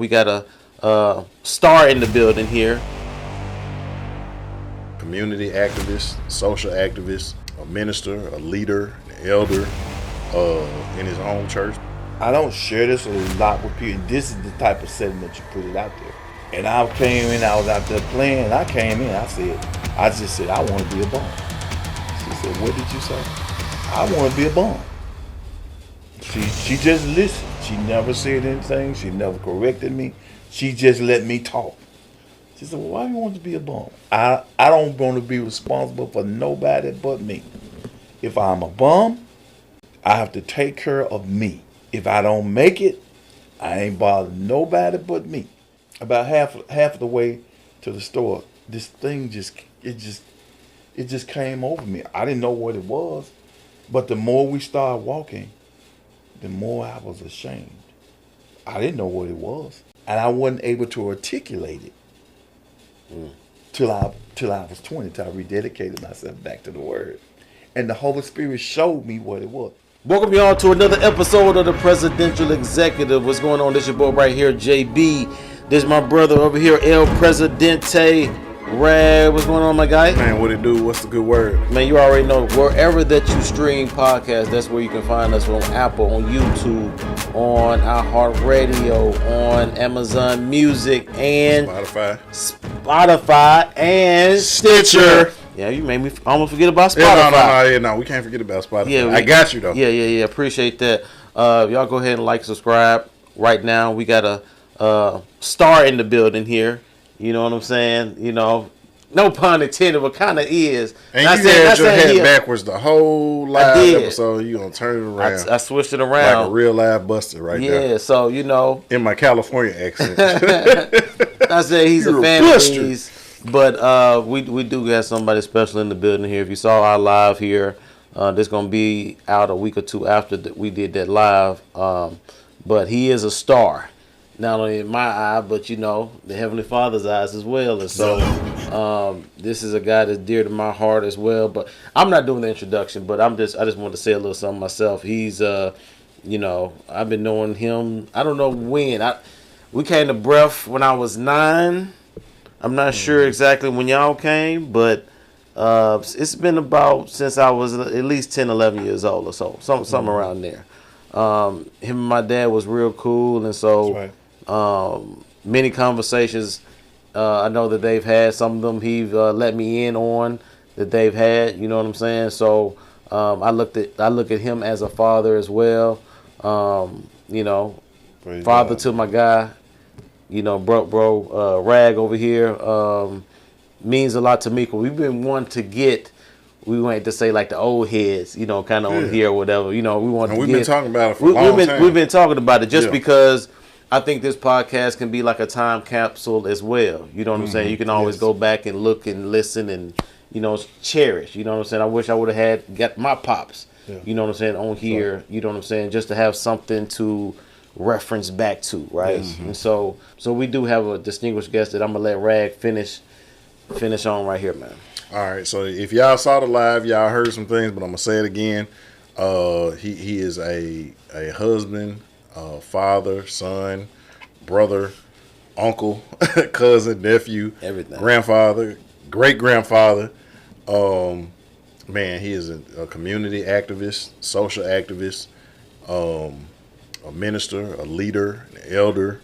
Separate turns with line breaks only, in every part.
We got a star in the building here.
Community activist, social activist, a minister, a leader, an elder in his own church.
I don't share this a lot with people. This is the type of setting that you put it out there. And I came in, I was out there playing. I came in, I just said, I want to be a bum. She said, what did you say? I want to be a bum. She just listened. She never said anything. She never corrected me. She just let me talk. She said, well, why do you want to be a bum? I don't want to be responsible for nobody but me. If I'm a bum, I have to take care of me. If I don't make it, I ain't bothering nobody but me. About half of the way to the store, this thing just came over me. I didn't know what it was, but the more we started walking, the more I was ashamed. I didn't know what it was, and I wasn't able to articulate it till I was 20, till I rededicated myself back to the Word, and the Holy Spirit showed me what it was.
Welcome y'all to another episode of the Presidential Executive. What's going on? This your boy right here, JB. This is my brother over here, El Presidente. Rag, what's going on, my guy?
Man, what it do? What's the good word?
Man, you already know, wherever that you stream podcasts, that's where you can find us on Apple, on YouTube, on iHeartRadio, on Amazon Music, and Spotify and Stitcher. Yeah, you made me almost forget about Spotify.
No, we can't forget about Spotify. Yeah, I got you, though.
Yeah, appreciate that. Y'all go ahead and like, subscribe. Right now, we got a star in the building here. You know what I'm saying? You know, no pun intended, but kind of is.
And you had your head backwards the whole live episode. You gonna turn it around.
I switched it around.
Like a real live buster right there.
Yeah, so, you know.
In my California accent.
I said he's a fan of these. But we do have somebody special in the building here. If you saw our live here, this going to be out a week or two after we did that live. But he is a star. Not only in my eye, but, you know, the Heavenly Father's eyes as well. And so this is a guy that's dear to my heart as well. But I'm not doing the introduction, but I just wanted to say a little something myself. He's, you know, I've been knowing him. I don't know when. We came to Breath when I was 9. I'm not sure exactly when y'all came, but it's been about since I was at least 10, 11 years old or so, something around there. Him and my dad was real cool, and so many conversations I know that they've had. Some of them he's let me in on that they've had. You know what I'm saying? So I look at him as a father as well. You know, praise father God. To my guy. You know, bro, Rag over here means a lot to me. Cause we've been wanting to get, we wanted to say like the old heads, you know, kind of on here or whatever. You know, we want.
And we've been talking about it for a long time.
We've been talking about it just because I think this podcast can be like a time capsule as well. You know what I'm saying? You can always go back and look and listen and, you know, cherish. You know what I'm saying? I wish I would have got my pops. You know what I'm saying, on here. You know what I'm saying? Just to have something to reference back to, right? And so we do have a distinguished guest that I'm gonna let Rag finish on right here, man.
All right, so if y'all saw the live, y'all heard some things, but I'm gonna say it again. He is a husband, father, son, brother, uncle, cousin, nephew, everything, grandfather, great grandfather. Man, he is a community activist, social activist. A minister, a leader, an elder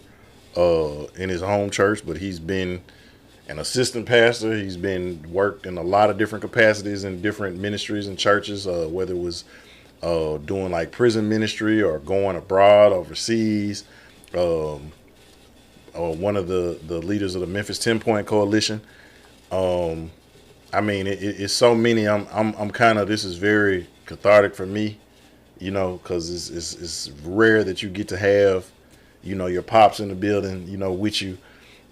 in his home church, but he's been an assistant pastor. He's been worked in a lot of different capacities in different ministries and churches, whether it was doing like prison ministry or going abroad, overseas. One of the leaders of the Memphis 10-Point Coalition. I mean, it's so many. I'm kind of, this is very cathartic for me. You know, because it's rare that you get to have, you know, your pops in the building, you know, with you,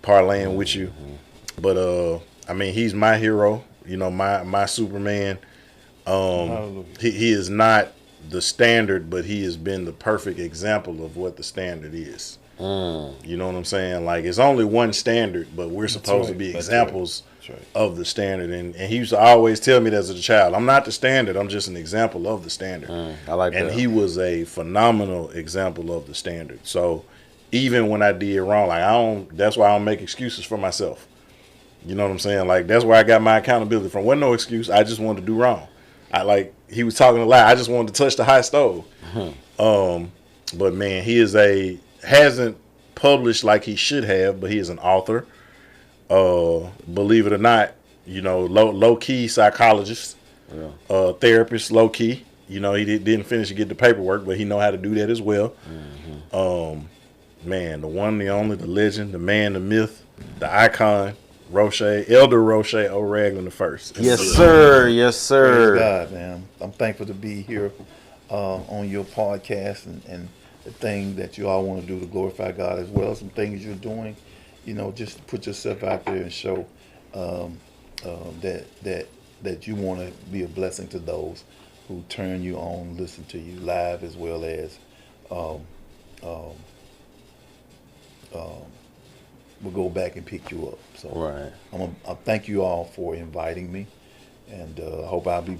parlaying with you. But, I mean, he's my hero, you know, my Superman. He is not the standard, but he has been the perfect example of what the standard is. You know what I'm saying? Like, it's only one standard, but we're supposed to be examples of the standard. And he used to always tell me that as a child, I'm not the standard, I'm just an example of the standard.
I like that.
And he was a phenomenal example of the standard. So even when I did wrong. Like I don't. That's why I don't make excuses for myself. You know what I'm saying? Like that's where I got my accountability from. Wasn't no excuse. I just wanted to do wrong. He was talking a lot. I just wanted to touch the high stove. But man, hasn't published like he should have, but he is an author. Believe it or not, low key psychologist, therapist, low key. He didn't finish to get the paperwork, but he know how to do that as well. Man, the one, the only, the legend, the man, the myth, the icon, Elder Rosheay Ragland I.
Yes, sir. Yes, sir.
Praise God, man. I'm thankful to be here on your podcast and the thing that you all want to do to glorify God, as well as some things you're doing. Just put yourself out there and show that you want to be a blessing to those who turn you on, listen to you live, as well as we'll go back and pick you up. So
right.
I thank you all for inviting me, and I hope I'll be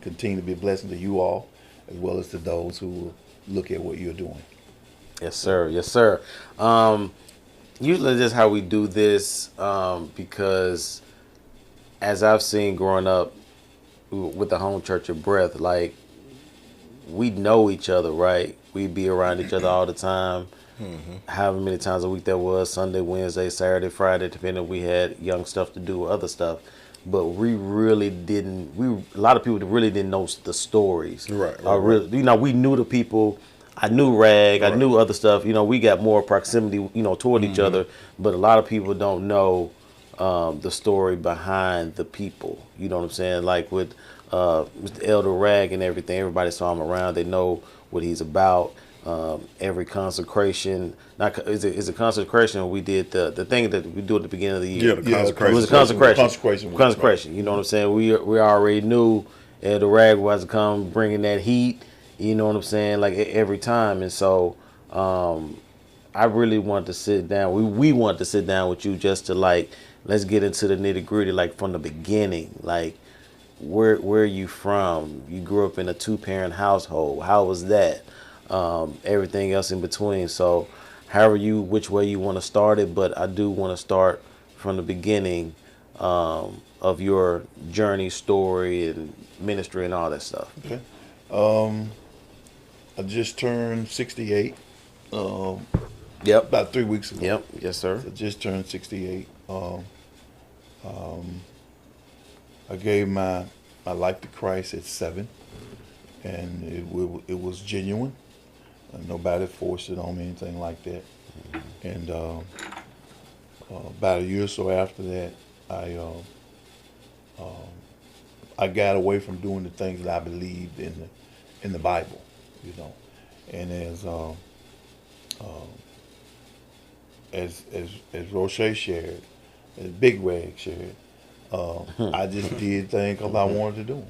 continue to be a blessing to you all, as well as to those who will look at what you're doing.
Yes, sir. Yes, sir. Usually this is how we do this, because as I've seen growing up with the home church of Breath, like we know each other, right? We be around each other all the time. However many times a week that was, Sunday, Wednesday, Saturday, Friday, depending if we had young stuff to do or other stuff. But we really didn't. A lot of people really didn't know the stories.
Right.
We knew the people. I knew Rag. I knew other stuff. We got more proximity, toward each other. But a lot of people don't know the story behind the people. You know what I'm saying? Like with Mr. Elder Rag and everything. Everybody saw him around. They know what he's about. Every consecration, is it consecration? We did the thing that we do at the beginning of the year.
Yeah, the consecration.
It was a consecration. You know what I'm saying? We already knew the Rag was to come bringing that heat. You know what I'm saying? Like every time, and so I really wanted to sit down. We wanted to sit down with you just to let's get into the nitty gritty, like from the beginning, like. Where are you from? You grew up in a 2-parent household. How was that? Everything else in between. So which way you want to start it, but I do want to start from the beginning of your journey, story, and ministry and all that stuff.
Okay. I just turned 68.
Yep.
About 3 weeks ago.
Yep. Yes, sir.
So I just turned 68. I gave my life to Christ at 7, and it was genuine. Nobody forced it on me, anything like that. And about a year or so after that, I got away from doing the things that I believed in the Bible, And as Rosheay shared, as Big Rag shared, I just did things because I wanted to do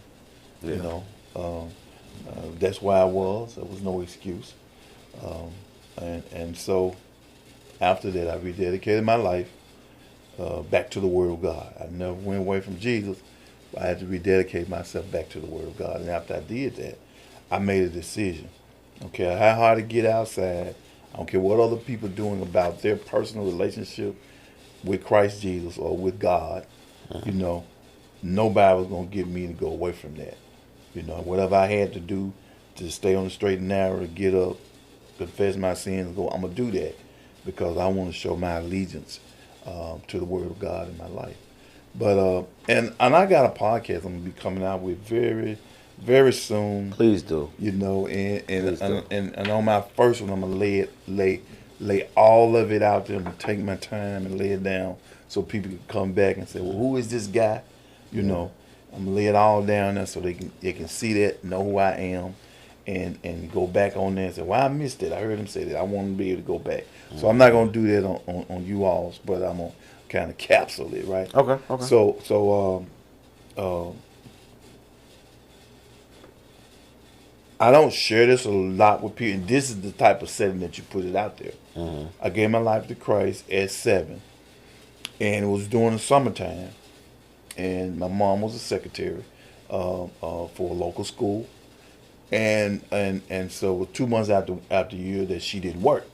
them. That's where I was. There was no excuse. And so after that, I rededicated my life back to the Word of God. I never went away from Jesus. I had to rededicate myself back to the Word of God. And after I did that, I made a decision. I don't care how hard it get outside. I don't care what other people are doing about their personal relationship with Christ Jesus or with God. Nobody was going to get me to go away from that. Whatever I had to do to stay on the straight and narrow, to get up, confess my sins, and go, I'm going to do that because I want to show my allegiance to the Word of God in my life. But and I got a podcast I'm going to be coming out with very, very soon.
Please do.
And on my first one, I'm going to lay all of it out there. I'm going to take my time and lay it down so people can come back and say, well, who is this guy? I'm going to lay it all down there so they can see that, know who I am, and go back on there and say, well, I missed it. I heard him say that. I want to be able to go back. So I'm not going to do that on you all's, but I'm going to kind of capsule it, right?
Okay.
So I don't share this a lot with people. And this is the type of setting that you put it out there. I gave my life to Christ at 7. And it was during the summertime. And my mom was a secretary for a local school. And so 2 months after a year that she didn't work.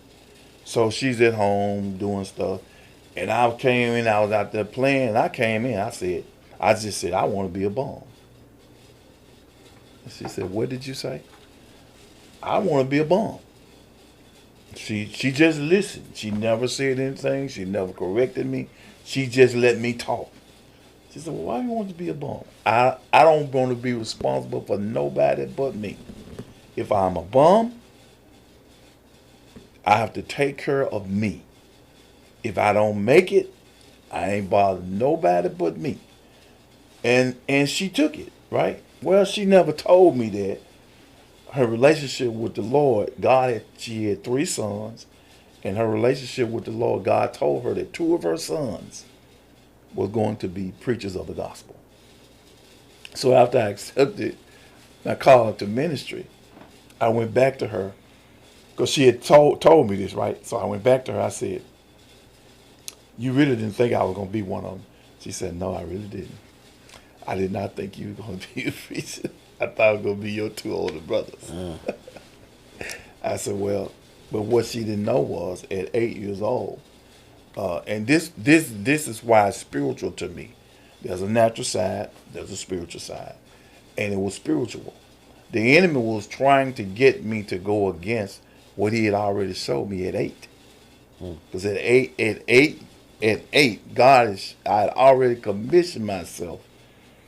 So she's at home doing stuff. And I came in, I was out there playing, and I came in, I just said, I want to be a bum. And she said, what did you say? I want to be a bum. She just listened. She never said anything. She never corrected me. She just let me talk. She said, well, why do you want to be a bum? I don't want to be responsible for nobody but me. If I'm a bum, I have to take care of me. If I don't make it, I ain't bothering nobody but me. And she took it, right? Well, she never told me that her relationship with the Lord, she had 3 sons, and her relationship with the Lord, God told her that 2 of her sons was going to be preachers of the gospel. So after I accepted my call to ministry, I went back to her because she had told me this, right? So I went back to her. I said, you really didn't think I was going to be one of them? She said, no, I really didn't. I did not think you were going to be a preacher. I thought I was going to be your 2 older brothers. I said, well, but what she didn't know was at 8 years old, and this is why it's spiritual to me. There's a natural side, there's a spiritual side. And it was spiritual. The enemy was trying to get me to go against what he had already showed me at 8. Because at eight, I had already commissioned myself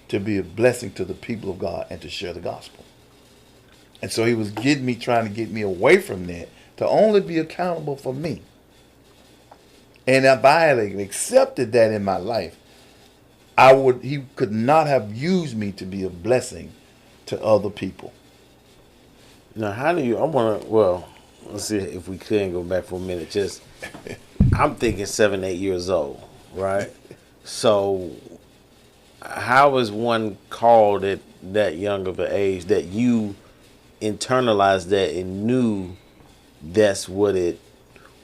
to be a blessing to the people of God and to share the gospel. And so he was trying to get me away from that to only be accountable for me. And if I had accepted that in my life, he could not have used me to be a blessing to other people.
Now, let's see if we can go back for a minute. Just, I'm thinking 7, 8 years old, right? So, how is one called at that young of an age that you internalized that and knew that's what it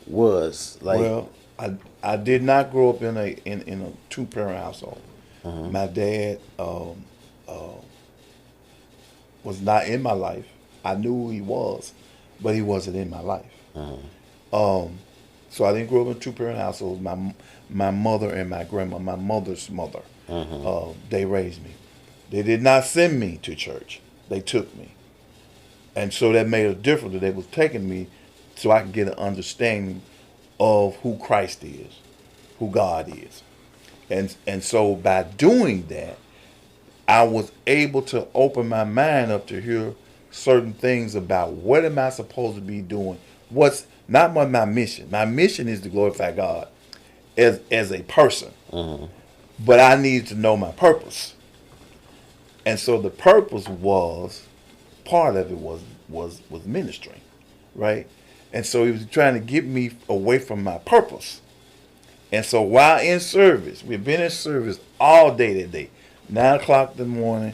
was? Like,
well, I did not grow up in a 2-parent household. My dad was not in my life. I knew who he was, but he wasn't in my life. So I didn't grow up in a 2-parent household. My mother and my grandma, my mother's mother, they raised me. They did not send me to church. They took me. And so that made a difference that they was taking me so I could get an understanding of who Christ is, who God is. And so by doing that, I was able to open my mind up to hear certain things about what am I supposed to be doing. What's not my mission. My mission is to glorify God as a person. But I needed to know my purpose. And so the purpose was, part of it was ministry, right? And so he was trying to get me away from my purpose. And so while in service, we've been in service all day that day. 9 o'clock in the morning,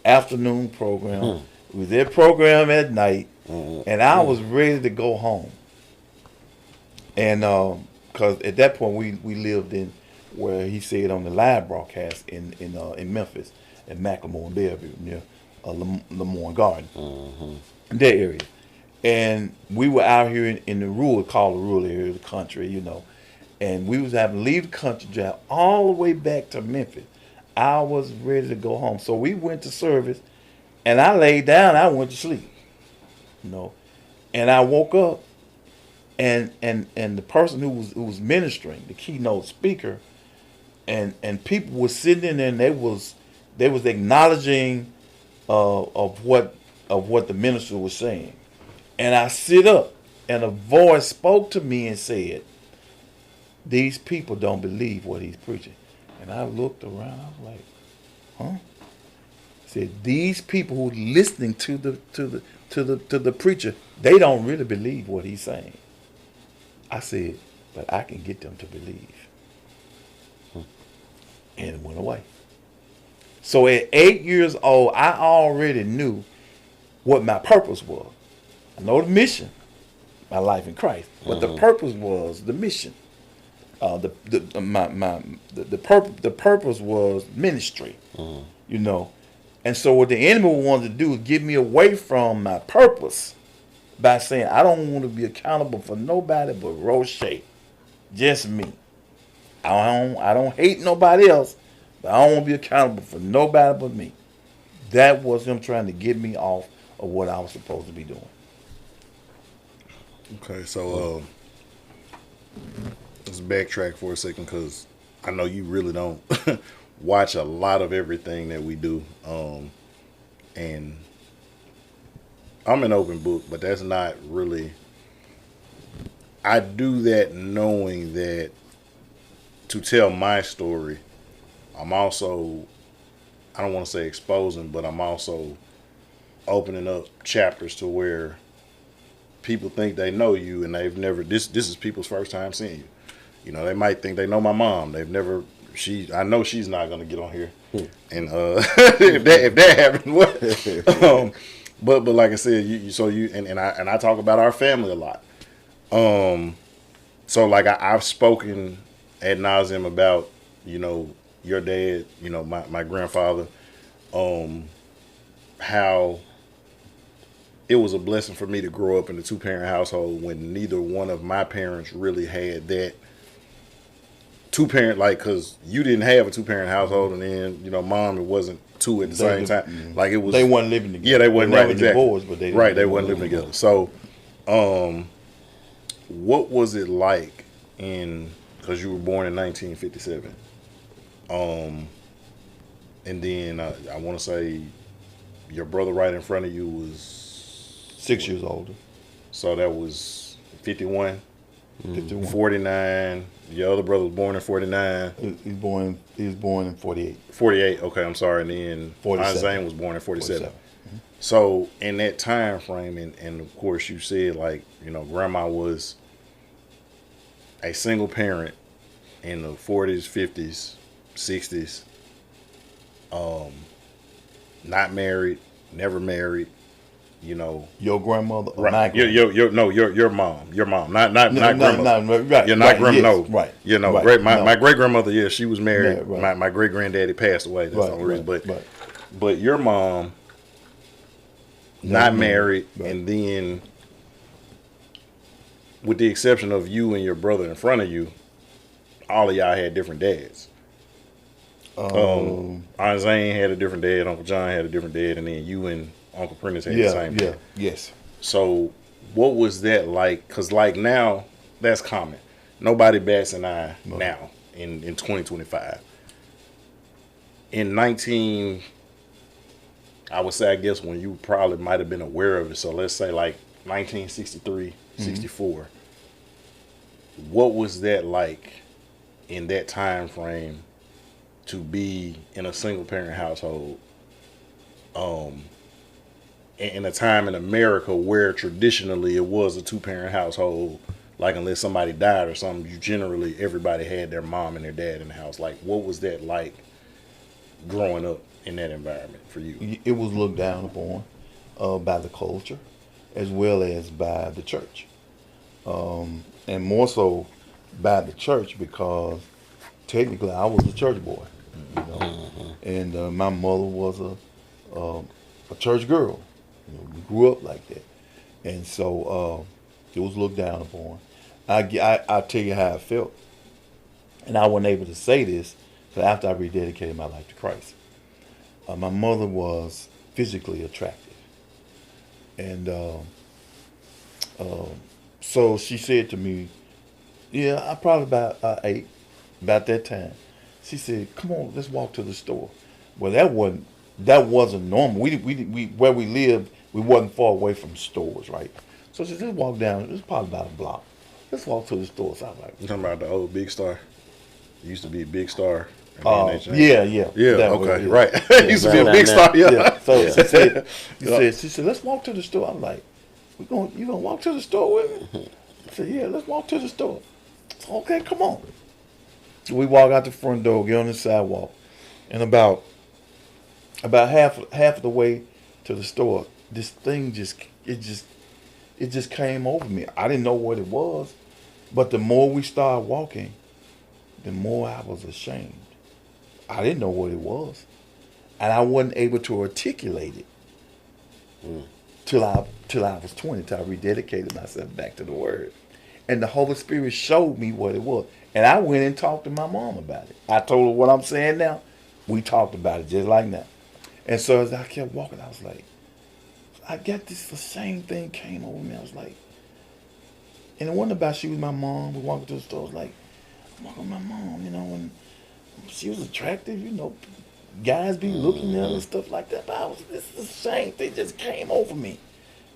afternoon program. We was at program at night, and I was ready to go home. And because at that point we lived in where he said on the live broadcast in Memphis, at Macklemore and Bellevue near Lemoyne Garden, that area. And we were out here in the rural area of the country, and we was having to leave the country drive all the way back to Memphis. I was ready to go home. So we went to service, and I laid down, I went to sleep. And I woke up, and the person who was ministering, the keynote speaker, and people were sitting in there, and they was acknowledging of what the minister was saying. And I sit up, and a voice spoke to me and said, these people don't believe what he's preaching. And I looked around, I was like, huh? Said, these people who are listening to the preacher, they don't really believe what he's saying. I said, but I can get them to believe. And it went away. So at 8 years old, I already knew what my purpose was. I know the mission, my life in Christ, but the purpose was the mission. The purpose was ministry, And so what the enemy wanted to do was get me away from my purpose, by saying, I don't want to be accountable for nobody but Rosheay. Just me. I don't hate nobody else, but I don't want to be accountable for nobody but me. That was him trying to get me off of what I was supposed to be doing.
Okay, so let's backtrack for a second because I know you really don't watch a lot of everything that we do. And I'm an open book, but that's not really. I do that knowing that to tell my story, I'm also, I don't want to say exposing, but I'm also opening up chapters to where people think they know you and they've never, this is people's first time seeing you. You know, they might think they know my mom. They've never, I know she's not going to get on here. And if that happens, what? But like I said, I talk about our family a lot. So like I've spoken ad nauseum about, you know, your dad, you know, my grandfather, how it was a blessing for me to grow up in a 2-parent household when neither one of my parents really had that 2-parent, like, because you didn't have a 2-parent household, and then, you know, mom, it wasn't 2 at the same time. Mm-hmm. Like, it was.
They weren't living together.
Yeah, they weren't
right,
exactly.
Divorced, but they
wasn't living together. So, what was it like because you were born in 1957, and then I want to say your brother right in front of you was
6 years older.
So that was 51,
51.
49. Your other brother was born in 49.
He was born in 48.
48. Okay, I'm sorry. And then
47.
Zane was born in 47.
Mm-hmm.
So in that time frame, and of course you said, like, you know, grandma was a single parent in the 40s, 50s, 60s, not married, never married, you know.
Your grandmother or
right.
my grandmother?
Your mom, not grandmother.
Right.
You're not grandmother.
Yes,
no.
Right.
You know,
right,
my great grandmother, yeah, she was married.
Yeah, right.
My great granddaddy passed away. That's the only reason. But your mom, not married,
right.
And then, with the exception of you and your brother in front of you, all of y'all had different dads. Aunt Zane had a different dad, Uncle John had a different dad, and then you and Uncle Prentice had the same dad.
Yes.
So what was that like? Because like now, that's common. Nobody bats an eye now in 2025. In I would say, I guess when you probably might have been aware of it, so let's say like 1963, 64, what was that like in that time frame to be in a single parent household, in a time in America where traditionally it was a 2-parent household, like unless somebody died or something, everybody had their mom and their dad in the house. Like, what was that like growing up in that environment for you?
It was looked down upon by the culture as well as by the church, and more so by the church because technically I was a church boy, you know, and my mother was a church girl. You know, we grew up like that, and so it was looked down upon. I'll tell you how I felt, and I wasn't able to say this until after I rededicated my life to Christ. My mother was physically attractive, and so she said to me, yeah, I probably about 8, about that time. She said, "Come on, let's walk to the store." Well, that wasn't normal. We where we lived, we wasn't far away from stores, right? So she said, "Let's walk down. It's probably about a block. Let's walk to the store." So I was like,
You talking about the old Big Star? It used to be a Big Star.
Yeah.
Okay, right. It used to be a Big Star. Yeah.
So she said, "Let's walk to the store." I'm like, you gonna walk to the store with me? I said, "Yeah, let's walk to the store." Said, "Okay, come on." We walk out the front door, get on the sidewalk, and about half of the way to the store, this thing just came over me. I didn't know what it was, but the more we started walking, the more I was ashamed. I didn't know what it was, and I wasn't able to articulate it. till I was 20, till I rededicated myself back to the Word. And the Holy Spirit showed me what it was. And I went and talked to my mom about it. I told her what I'm saying now. We talked about it just like that. And so as I kept walking, I was like, I got this, the same thing came over me. I was like, and it wasn't about she was my mom. We walked to the store. I was like, I'm walking with my mom, and she was attractive, guys be looking at her and stuff like that. But this the same thing just came over me.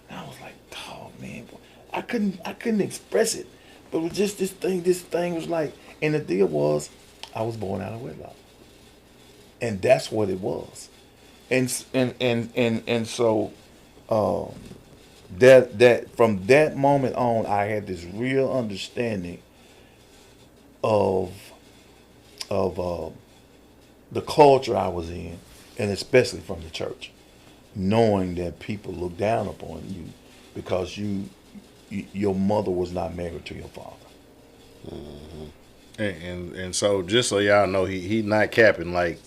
And I was like, dog, man, I couldn't express it. But it was just this thing was like, and the deal was, I was born out of wedlock. And that's what it was. And so that from that moment on, I had this real understanding of the culture I was in, and especially from the church, knowing that people look down upon you because your mother was not married to your father.
Mm-hmm. And so just so y'all know, he not capping. Like,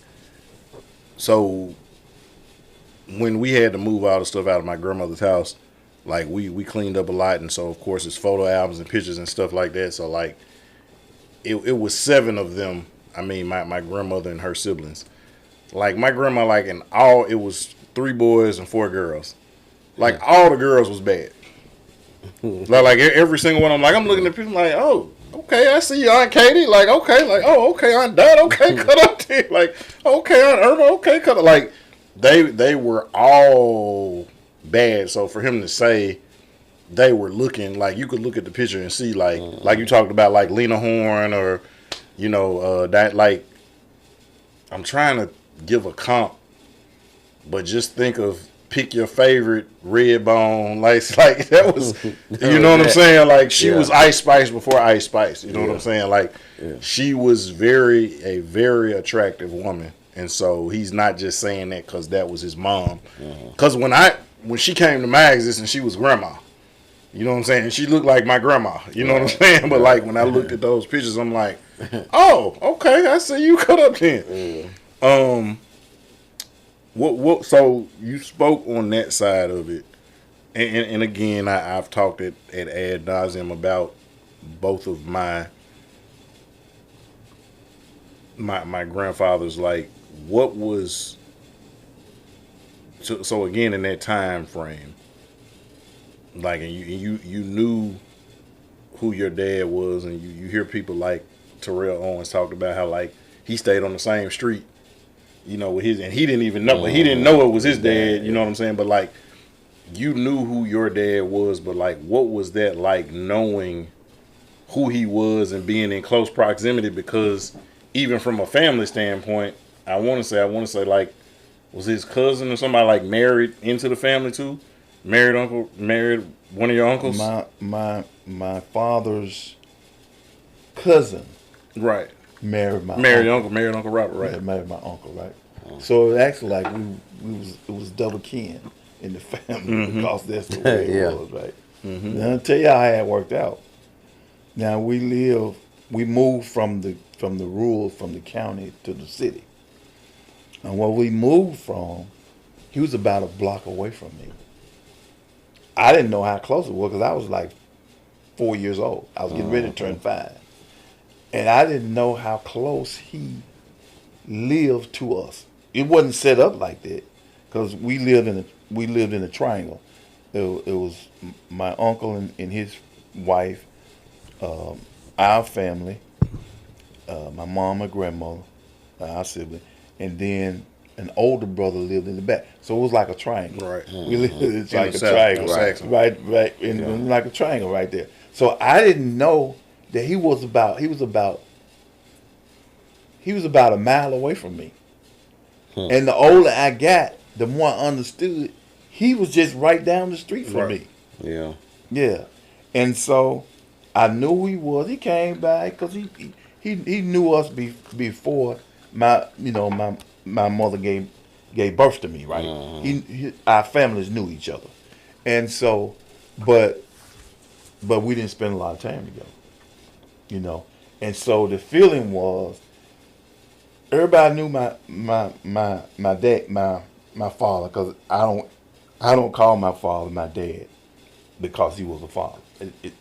so when we had to move all the stuff out of my grandmother's house, like we cleaned up a lot, and so of course it's photo albums and pictures and stuff like that. So like it was 7 of them. I mean my grandmother and her siblings. Like my grandma, like in all, it was 3 boys and 4 girls. Like all the girls was bad. like every single one. I'm looking at people like, oh, okay, I see you, Aunt Katie. Like, okay, like, oh, okay, Aunt Dad. Okay, cut up there. Like, okay, Aunt Irma. Okay, cut up. Like, they were all bad. So for him to say they were looking, like, you could look at the picture and see, like you talked about, like Lena Horne or, that, like, I'm trying to give a comp, but just think of, pick your favorite red bone. Like that was, you know what I'm saying? Like she was Ice Spice before Ice Spice. You know what I'm saying? Like she was a very attractive woman. And so he's not just saying that because that was his mom. Because when she came to my existence, she was grandma. You know what I'm saying? And she looked like my grandma. You know what I'm saying? But like when I looked at those pictures, I'm like, oh, okay, I see you cut up then. What? So you spoke on that side of it, and again, I've talked at ad nauseum about both of my grandfathers. Like, what was so again in that time frame, like, and you knew who your dad was, and you hear people like Terrell Owens talked about how like he stayed on the same street. With his, and he didn't even know, but he didn't know it was his dad, you know what I'm saying? But like, you knew who your dad was, but like, what was that like, knowing who he was and being in close proximity? Because even from a family standpoint, I want to say like, was his cousin or somebody like married into the family too? Married one of your uncles?
My father's cousin.
Right.
Married
Uncle Robert, right?
Yeah, married my uncle, right? So it actually like it was double kin in the family because that's the way it was, right? Now I'll tell you how it worked out. Now we moved from the county to the city, and where we moved from, he was about a block away from me. I didn't know how close it was because I was like 4 years old. I was getting ready to turn 5. And I didn't know how close he lived to us. It wasn't set up like that because we lived in a triangle. It was my uncle and his wife, our family, my mom and grandmother, our sibling, and then an older brother lived in the back. So it was like a triangle.
Right.
We lived like a triangle, right, and like a triangle right there. So I didn't know that he was about a mile away from me. And the older I got, the more I understood he was just right down the street from me.
Yeah.
Yeah. And so I knew who he was. He came by because he knew us before my mother gave birth to me, right? Our families knew each other. And so but we didn't spend a lot of time together. And so the feeling was everybody knew my dad, my father, because I don't call my father my dad because he was a father.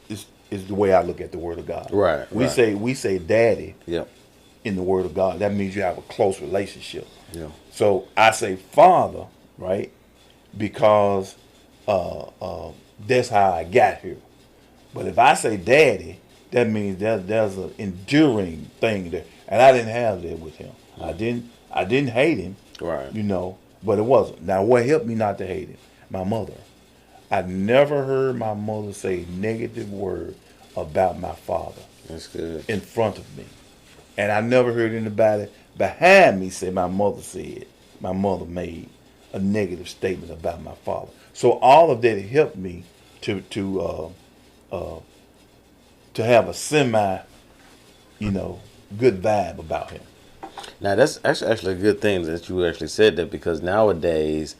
It's the way I look at the Word of God.
Right,
We
right.
say daddy
Yep.
in the Word of God. That means you have a close relationship.
Yeah.
So I say father, right? Because that's how I got here. But if I say daddy, that means there's an enduring thing there, and I didn't have that with him. I didn't hate him,
Right.
but it wasn't. Now, what helped me not to hate him? My mother. I never heard my mother say a negative word about my father
That's good.
in front of me, and I never heard anybody behind me say my mother made a negative statement about my father. So all of that helped me to have a semi, good vibe about him.
Now that's actually a good thing that you actually said that, because nowadays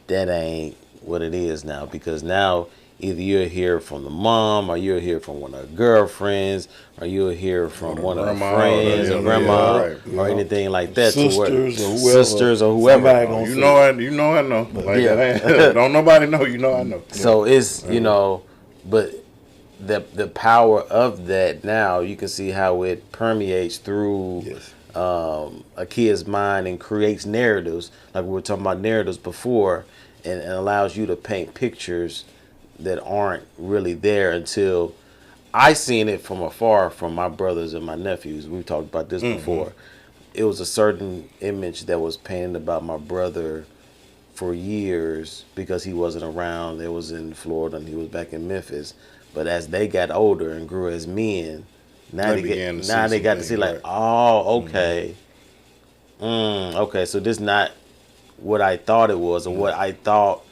that ain't what it is now. Because now either you'll hear from the mom, or you'll hear from one of her girlfriends, or you'll hear from one of her
grandma,
friends or
yeah,
grandma,
right.
or anything like that.
Sisters or whoever. Somebody gonna
You
say
know,
it.
I know. Like,
Yeah.
that ain't, don't nobody know. You know, I know.
So it's but the power of that now, you can see how it permeates through
Yes.
a kid's mind and creates narratives, like we were talking about narratives before, and allows you to paint pictures that aren't really there until I seen it from afar from my brothers and my nephews. We've talked about this before. It was a certain image that was painted about my brother for years because he wasn't around. They was in Florida and he was back in Memphis. But as they got older and grew as men, now they got to see like,
right.
oh, okay, okay, so this not what I thought it was, or what I thought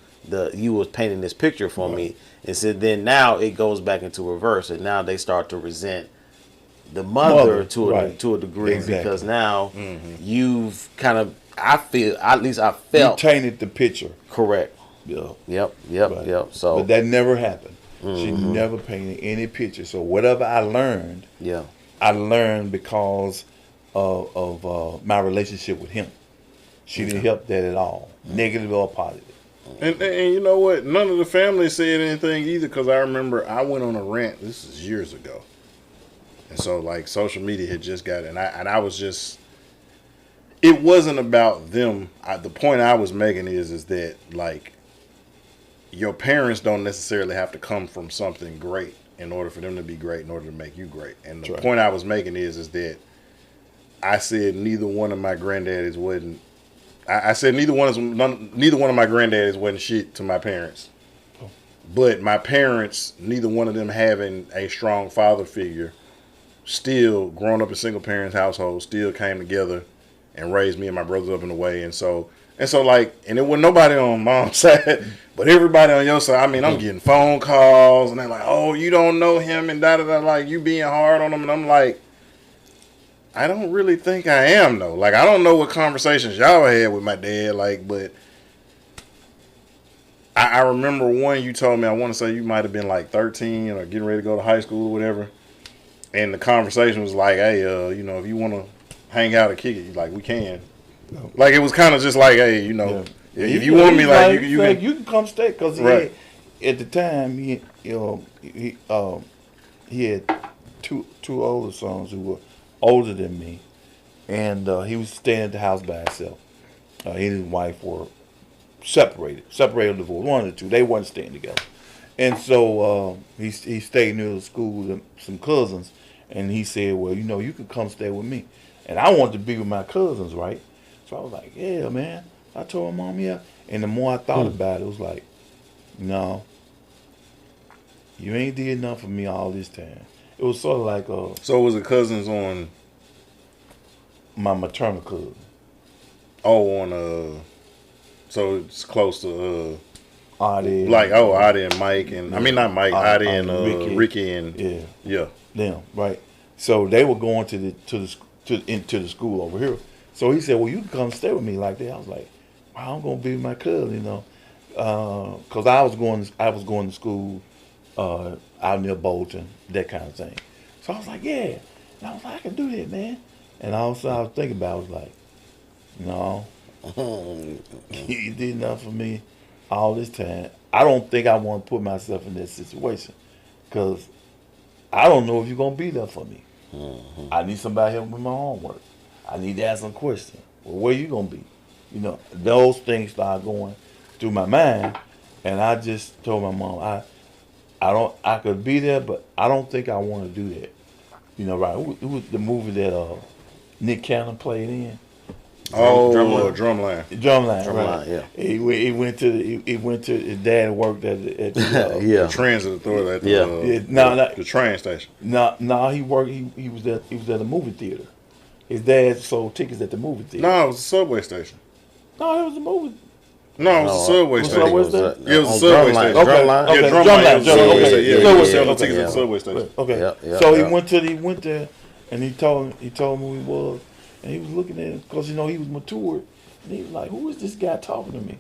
you was painting this picture for me. And so then now it goes back into reverse, and now they start to resent the mother to a degree,
Exactly.
because now you've kind of, I felt
You tainted the picture.
correct.
Yeah.
Yep. So
But that never happened. She never painted any picture. So whatever I learned because of my relationship with him. She didn't help that at all, negative or positive.
And you know what? None of the family said anything either, because I remember I went on a rant. This is years ago, and so like social media had just got, and I was just. It wasn't about them. The point I was making is that like your parents don't necessarily have to come from something great in order for them to be great, in order to make you great. And the point I was making is that I said neither one of my granddaddies wasn't. I said neither one of my granddaddies wasn't shit to my parents, but my parents, neither one of them having a strong father figure, still growing up in single parents household, still came together and raised me and my brothers up in a way. And so like, and it wasn't nobody on mom's side, but everybody on your side. I mean, I'm getting phone calls and they're like, "Oh, you don't know him," and da da da, like you being hard on him, and I'm like, I don't really think I am though. Like, I don't know what conversations y'all had with my dad, like, but I remember one you told me, I want to say you might have been like 13 or getting ready to go to high school or whatever. And the conversation was like, hey, if you want to hang out or kick it, like, we can. Like, it was kind of just like, hey, if you want me, like, you
can come stay, because at the time he had two older sons who were older than me, and he was staying at the house by himself. He and his wife were separated, divorced, one of the two. They weren't staying together, and so he stayed near the school with some cousins, and he said, "Well, you can come stay with me," and I wanted to be with my cousins, right? So I was like, "Yeah, man." I told my mom, "Yeah," and the more I thought about it was like, "No, you ain't did enough for me all this time." It was sort of like
So was the cousins on
my maternal cousin.
So it's close to
Adi.
like Adi and Mike, and I mean not Mike, Adi and Ricky and
yeah, them, right? So they were going into the school over here. So he said, "Well, you can come stay with me like that." I was like, "Wow, I'm gonna be with my cousin," because I was going to school out near Bolton, that kind of thing. So I was like, "Yeah," and I was like, "I can do that, man." And also I was thinking about, I was like, "No, you did enough for me all this time. I don't think I want to put myself in that situation because I don't know if you're gonna be there for me. I need somebody help with my homework. I need to ask some questions. Well, where you gonna be? You know, those things start going through my mind, and I just told my mom, I could be there, but I don't think I want to do that. You know, right? It was the movie that Nick Cannon played in.
Drumline.
Drumline, right?
Drumline, yeah.
He went to his dad worked at the
Yeah.
Transit authority at the train station.
No, he worked. He was at a movie theater. His dad sold tickets at the movie theater.
No, it was a subway station.
No, it was a movie.
No, it was a subway
was
station.
Subway station?
It was a subway station.
Okay.
Drumline.
Okay.
Yeah,
Drumline.
Drumline.
Okay.
Yeah,
Subway
he was
station.
selling
Okay.
tickets at the subway station.
Okay.
Yeah,
So
yeah.
he went there, and he told him who he was, and he was looking at him because he was matured, and he was like, "Who is this guy talking to me?"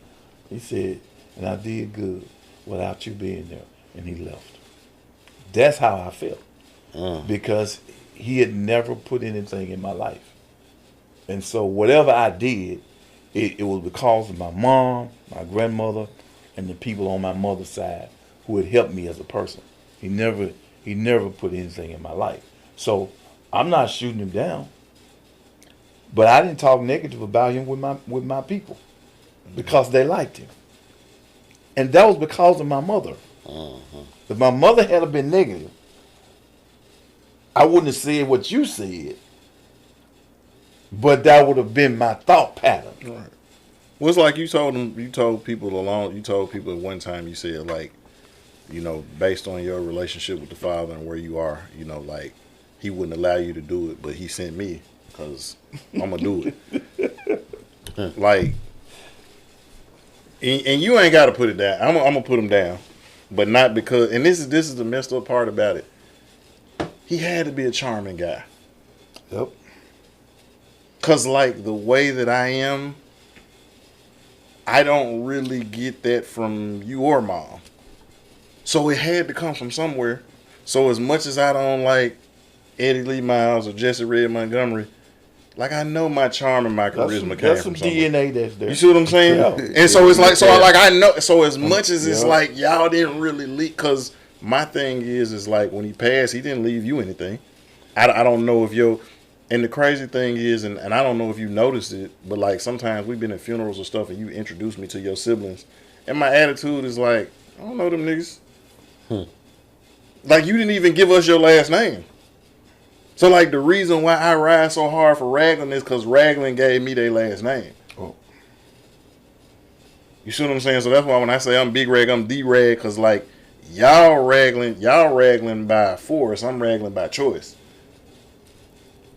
He said, "And I did good without you being there," and he left. That's how I felt because he had never put anything in my life, and so whatever I did, it was because of my mom, my grandmother, and the people on my mother's side who had helped me as a person. He never put anything in my life. So I'm not shooting him down. But I didn't talk negative about him with my people because they liked him. And that was because of my mother. If my mother had been negative, I wouldn't have said what you said. But that would have been my thought pattern.
Right. Well, it's like you told people at one time, you said, like, you know, based on your relationship with the Father and where you are, you know, like, he wouldn't allow you to do it, but he sent me because I'm going to do it. Like, and you ain't got to put it down. I'm going to put him down, but not because, and this is the messed up part about it. He had to be a charming guy.
Yep.
Because, like, the way that I am, I don't really get that from you or mom. So it had to come from somewhere. So as much as I don't like Eddie Lee Miles or Jesse Red Montgomery, like, I know my charm and my charisma came from somewhere.
DNA that's there.
You see what I'm saying?
Yeah.
And so it's like, I know. So as much as it's like y'all didn't really leave, because my thing is like when he passed, he didn't leave you anything. I don't know if you're. And the crazy thing is, and I don't know if you noticed it, but like sometimes we've been at funerals or stuff and you introduce me to your siblings. And my attitude is like, I don't know them niggas. Like, you didn't even give us your last name. So like the reason why I ride so hard for Ragland is because Ragland gave me their last name.
Oh.
You see what I'm saying? So that's why when I say I'm Big Rag, I'm D-Rag, because like y'all Ragland by force, I'm Ragland by choice.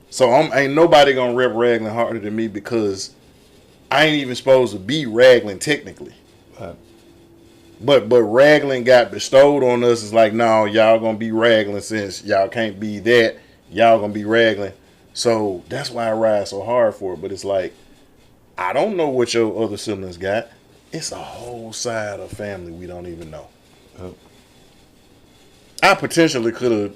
So ain't nobody gonna rep Ragland harder than me because I ain't even supposed to be Ragland technically. But Ragland got bestowed on us. It's like, no, y'all gonna be Ragland since y'all can't be that. Y'all gonna be Ragland. So that's why I ride so hard for it. But it's like, I don't know what your other siblings got. It's a whole side of family we don't even know. I potentially could have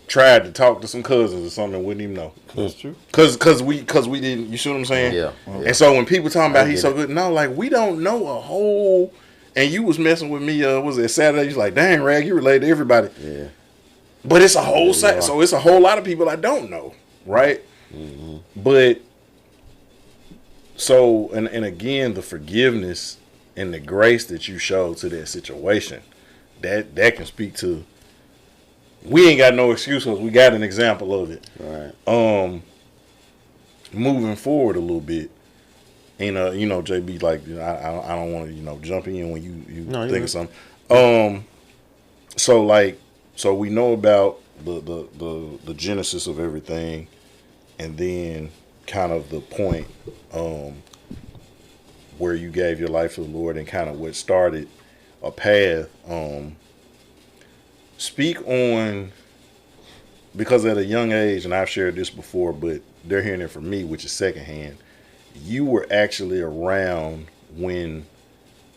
tried to talk to some cousins or something and wouldn't even know.
That's true.
Cause we didn't. You see what I'm saying?
Yeah.
And so when people talking about he's so good, no, like we don't know a whole. And you was messing with me. Was it Saturday? You was like, dang, Rag, you related to everybody.
Yeah.
But it's a whole side, so it's a whole lot of people I don't know, right? Mm-hmm. But so and again, the forgiveness and the grace that you showed to that situation, that can speak to. We ain't got no excuse because we got an example of it.
Right.
Moving forward a little bit, and you know, JB, like, you know, I don't want to, jump in when you think of something. So we know about the genesis of everything, and then kind of the point where you gave your life to the Lord and kind of what started a path. Speak on, because at a young age, and I've shared this before, but they're hearing it from me, which is secondhand. You were actually around when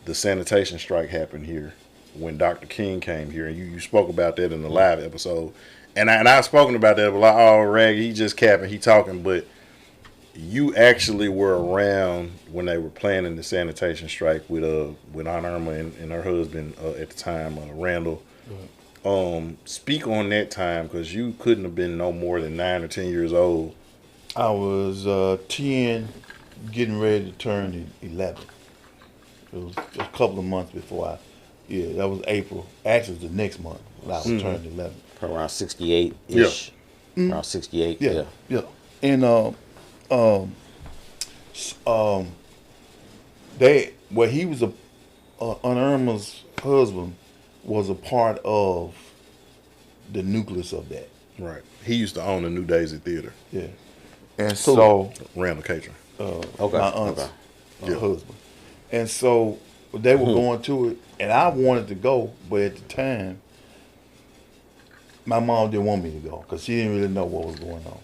the sanitation strike happened here, when Dr. King came here, and you spoke about that in the live episode. And I've spoken about that, but like, oh, Rag, he just capping, he talking, but you actually were around when they were planning the sanitation strike with Aunt Irma and her husband at the time, Randall. Speak on that time, because you couldn't have been no more than 9 or 10 years old.
I was 10, getting ready to turn 11. It was just a couple of months before that was April. Actually, it was the next month I was turning 11.
Around 68-ish. Around 68, yeah.
And he was Aunt Irma's husband was a part of the nucleus of that.
Right. He used to own the New Daisy Theater.
Yeah. And so
Randall Catron.
my aunt's husband. And so they were going to it, and I wanted to go, but at the time, my mom didn't want me to go because she didn't really know what was going on.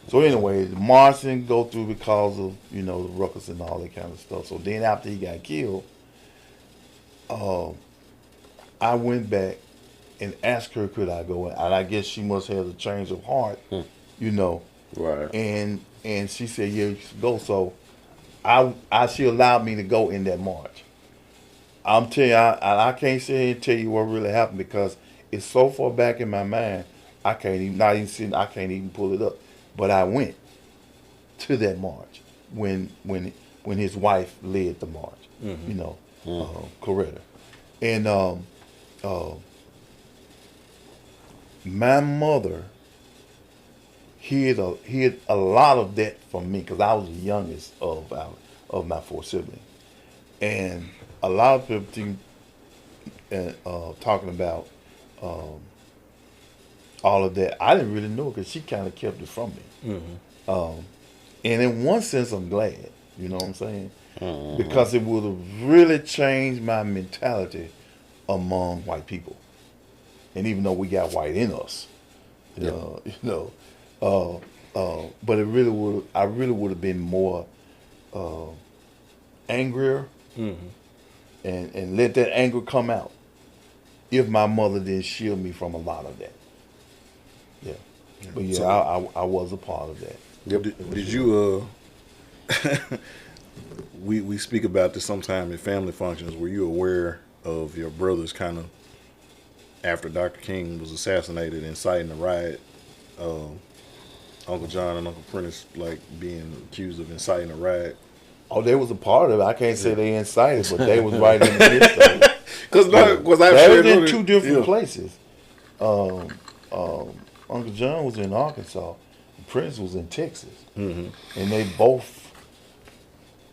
So anyway, the march didn't go through because of, the ruckus and all that kind of stuff. So then after he got killed, I went back and asked her, could I go? And I guess she must have a change of heart,
Right.
And she said, yeah, you should go. So she allowed me to go in that march. I'm telling you, I can't sit here and tell you what really happened because it's so far back in my mind, I can't even pull it up. But I went to that march when his wife led the march, Coretta. And my mother hid a lot of that from me because I was the youngest of my 4 siblings. And a lot of people talking about all of that. I didn't really know because she kind of kept it from me. And in one sense, I'm glad. You know what I'm saying? Because it would have really changed my mentality among white people. And even though we got white in us, but it really would. I really would have been more angrier, and let that anger come out if my mother didn't shield me from a lot of that. Yeah. But yeah, I was a part of that.
Did you we speak about this sometime in family functions. Were you aware of your brothers kind of after Dr. King was assassinated, inciting the riot? Uncle John and Uncle Prentice being accused of inciting a riot.
Oh, they was a part of it. I can't say they incited, but they was right in the midst of it.
Because
they was in two different places. Uncle John was in Arkansas, Prince was in Texas, and they both,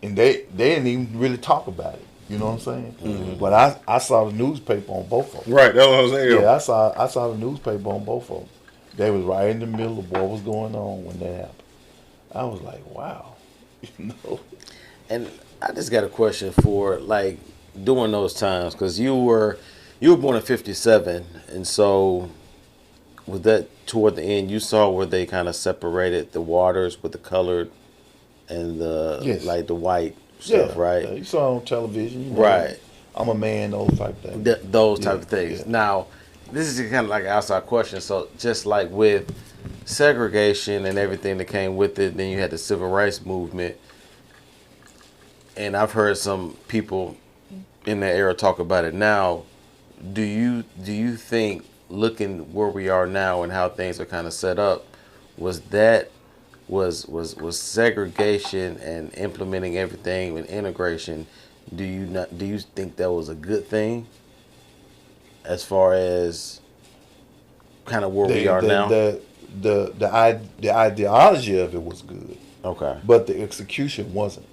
and they didn't even really talk about it. You know what I'm saying? But I saw the newspaper on both of them.
Right, that's what I'm saying.
Yeah, I saw the newspaper on both of them. They was right in the middle of what was going on when that happened. I was like, wow,
And I just got a question for during those times, because you were born in '57, and so was that toward the end you saw where they kind of separated the waters with the colored and the the white stuff, right?
Yeah, you saw it on television,
right?
I'm a man, those type of things.
Those type of things. Yeah. Now, this is kind of like an outside question. So just like with segregation and everything that came with it, then you had the civil rights movement. And I've heard some people in that era talk about it now. Do you think, looking where we are now and how things are kind of set up, was segregation and implementing everything with integration? Do you think that was a good thing as far as kind of where we are now?
The ideology of it was good.
Okay.
But the execution wasn't.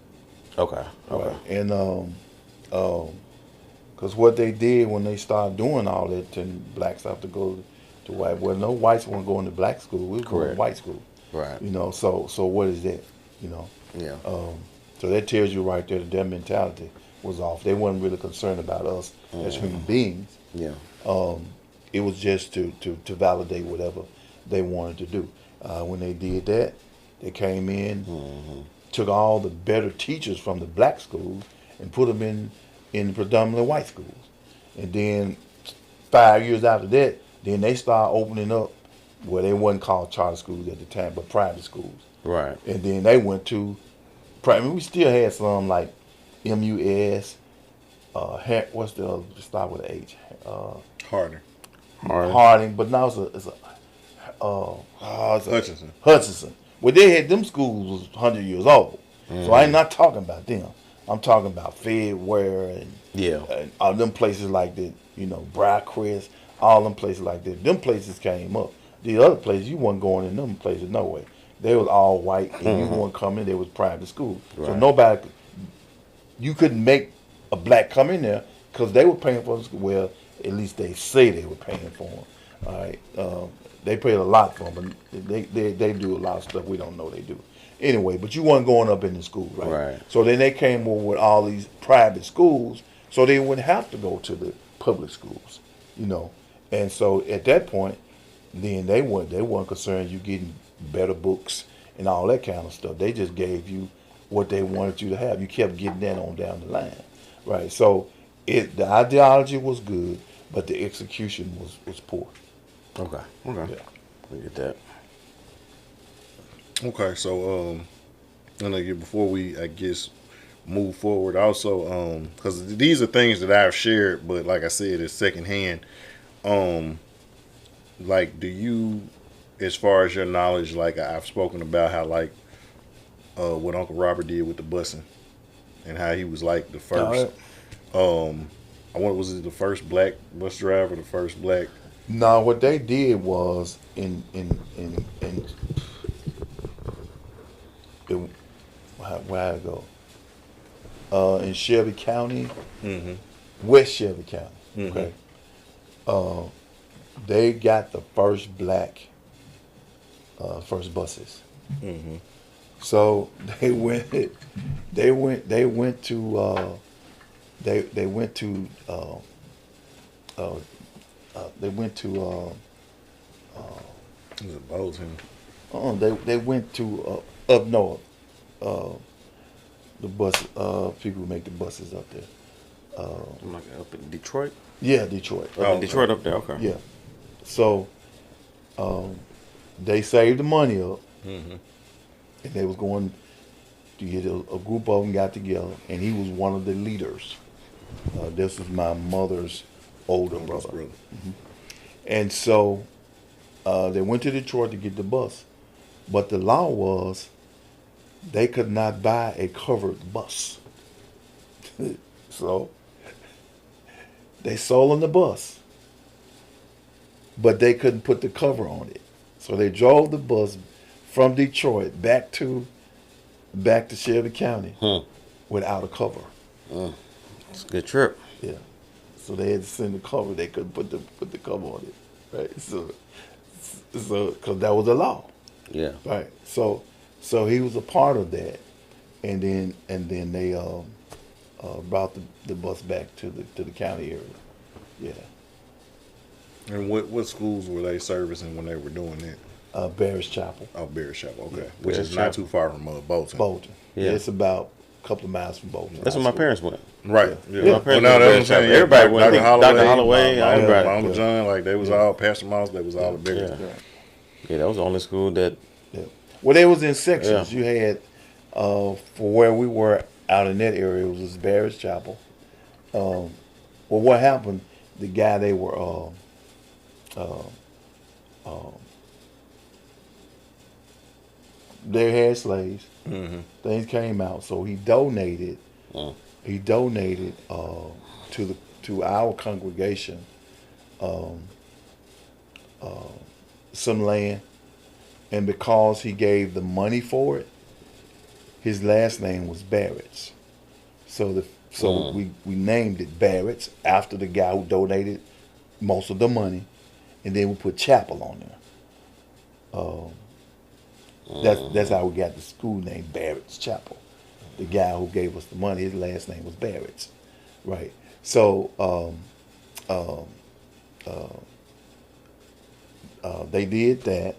Okay.
Right. And because what they did when they started doing all that, and blacks have to go to white. Well, no whites weren't going to black school. We were going to white school.
Right.
So what is that?
Yeah.
So that tells you right there that their mentality was off. They weren't really concerned about us as human beings.
Yeah.
It was just to validate whatever they wanted to do. When they did that, they came in, took all the better teachers from the black schools and put them in predominantly white schools. And then 5 years after that, then they started opening up, well, they wasn't called charter schools at the time, but private schools.
Right.
And then they went to private. We still had some like MUS. What's the other? Start with an H.
Harder.
Harding, but now it's a
Hutchinson.
Hutchinson. Well, they had them schools was 100 years old. So I'm not talking about them. I'm talking about Fedware and all them places like that. Briarcrest, all them places like that. Them places came up. The other places, you wasn't going in them places, no way. They was all white, and you weren't coming. They was private school.
Right.
So nobody, you couldn't make a black come in there because they were paying for the school. Well, at least they say they were paying for them. All right, they paid a lot for them, but they do a lot of stuff we don't know they do. Anyway, but you weren't going up in the school, right?
Right.
So then they came over with all these private schools, so they wouldn't have to go to the public schools, And so at that point, then they weren't concerned you getting better books and all that kind of stuff. They just gave you what they wanted you to have. You kept getting that on down the line, right? So the ideology was good, but the execution was poor.
Okay.
Yeah.
We get that.
Okay, so before we, I guess, move forward, also, because these are things that I've shared, but like I said, it's secondhand. Like, do you, as far as your knowledge, like I've spoken about how like what Uncle Robert did with the busing, and how he was like the first. I wonder, was it the first black bus driver, the first black?
No, what they did was where I go, in Shelby County, West Shelby County. Okay, they got the first black, first buses. So they went to
Was it Bolton?
they went to up north. The bus people who make the buses up there.
Like up in Detroit.
Yeah, Detroit.
Detroit up there. Okay.
Yeah. So they saved the money up, and they was going to get a group of them got together, and he was one of the leaders. This was my mother's older brother. And so they went to Detroit to get the bus, but the law was they could not buy a covered bus. So they sold them the bus, but they couldn't put the cover on it. So they drove the bus from Detroit back to Shelby County without a cover.
It's a good trip.
Yeah. So they had to send the cover. They couldn't put the cover on it, right? So because that was the law,
Yeah.
right? So he was a part of that, and then they brought the bus back to the county area. Yeah.
And what schools were they servicing when they were doing that?
Barris Chapel,
Oh, Bear Chapel, okay.
Yeah.
Which
Barris
is not
Chapel.
too far from Bolton.
Bolton.
Yeah.
It's about a couple of miles from Bolton.
That's where my parents went.
Right.
Yeah.
Yeah.
My
parents
Well,
went
no,
to
that's what
Bear
I'm saying.
Chapel.
Yeah,
Everybody went.
Dr.
Dr. Holloway,
my
everybody.
Uncle John, like they was all Pastor Moss. They was all the Bears.
Yeah. Yeah, that was the only school that.
Yeah. Well, they was in sections. You had for where we were out in that area, it was Barris Chapel. Well, what happened? The guy they were they had slaves. Things came out, so he donated. He donated to our congregation some land, and because he gave the money for it, his last name was Barrett's. So we named it Barrett's after the guy who donated most of the money, and then we put Chapel on there. That's how we got the school name Barrett's Chapel. The guy who gave us the money, his last name was Barrett's, right? So they did that.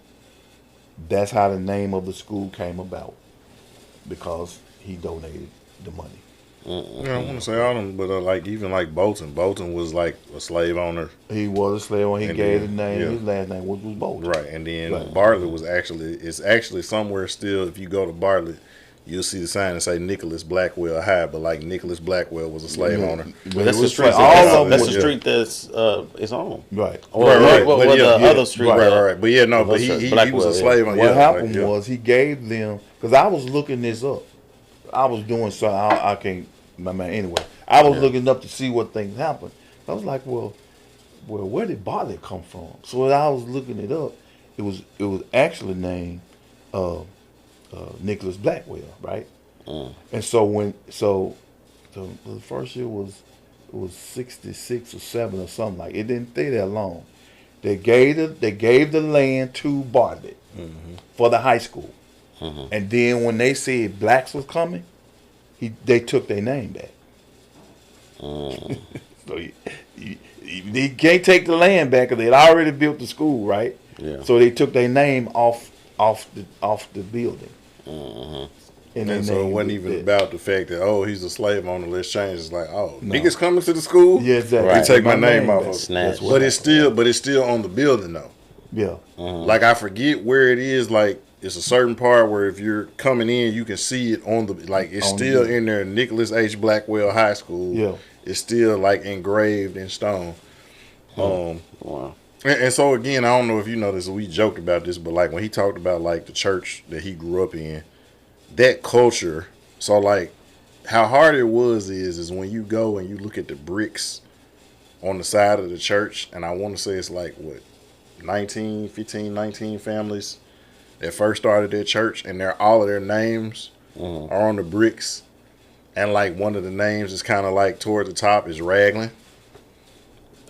That's how the name of the school came about, because he donated the money.
Yeah, I want to say all them, but like even like Bolton. Bolton was like a slave owner,
He was a slave owner. He
And
gave
then,
the name.
yeah.
His last name was Bolton.
right? And then
Right.
Bartlett was actually somewhere still. If you go to Bartlett, you'll see the sign that say Nicholas Blackwell High, but like Nicholas Blackwell was a slave owner.
But
That's
it
the
was
street.
for all of them.
That's
was-
the street that's it's on.
Right.
Or
Right.
what
But
the
yeah,
other street?
Right. But yeah, no, but he was a
Blackwell,
slave owner.
What
yeah,
happened
like, yeah.
was he gave them, because I was looking this up. I was doing something. I can't, my man. Anyway, I was looking up to see what things happened. I was like, well, where did Bartlett come from? So when I was looking it up, it was actually named Nicholas Blackwell, right? And so the first year was 66 or 7 or something like. It didn't stay that long. They gave the land to Bartlett for the high school, and then when they said blacks was coming, they took their name back. So they can't take the land back because they had already built the school, right?
Yeah.
So they took their name off the building.
And
they
so it
named
wasn't even
that.
about the fact that he's a slave owner. Let's change. It's like niggas coming to the school.
Yeah, exactly.
They take my name off
back.
of it.
Snatch.
But it's still on the building though.
Yeah.
Like I forget where it is. Like it's a certain part where if you're coming in, you can see it on the like it's
On
still
the-
in there. Nicholas H. Blackwell High School.
Yeah.
It's still like engraved in stone.
Wow.
And so again, I don't know if you know this. We joked about this, but like when he talked about like the church that he grew up in, that culture. So like how hard it was is when you go and you look at the bricks on the side of the church, and I want to say it's like what 19 families that first started their church, and all of their names are on the bricks, and like one of the names is kind of like toward the top is Ragland.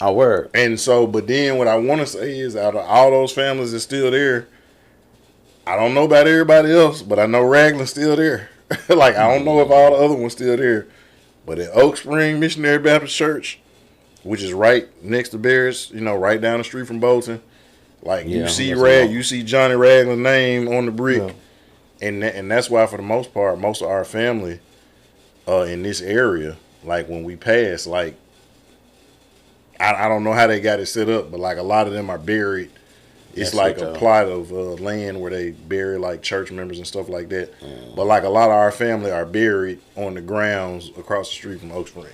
I word.
And so, but then what I want to say is out of all those families that's still there, I don't know about everybody else, but I know Ragland's still there. Like, I don't know if all the other ones still there. But at Oak Spring Missionary Baptist Church, which is right next to Barrett's, right down the street from Bolton, like
Yeah,
you see
that's
you see Johnny Ragland's name on the brick.
Yeah.
And that's why for the most part, most of our family in this area, like when we pass, like I don't know how they got it set up, but like a lot of them are buried. It's
That's
like
what
a
y'all-
plot of land where they bury like church members and stuff like that. But like a lot of our family are buried on the grounds across the street from Oak Spring.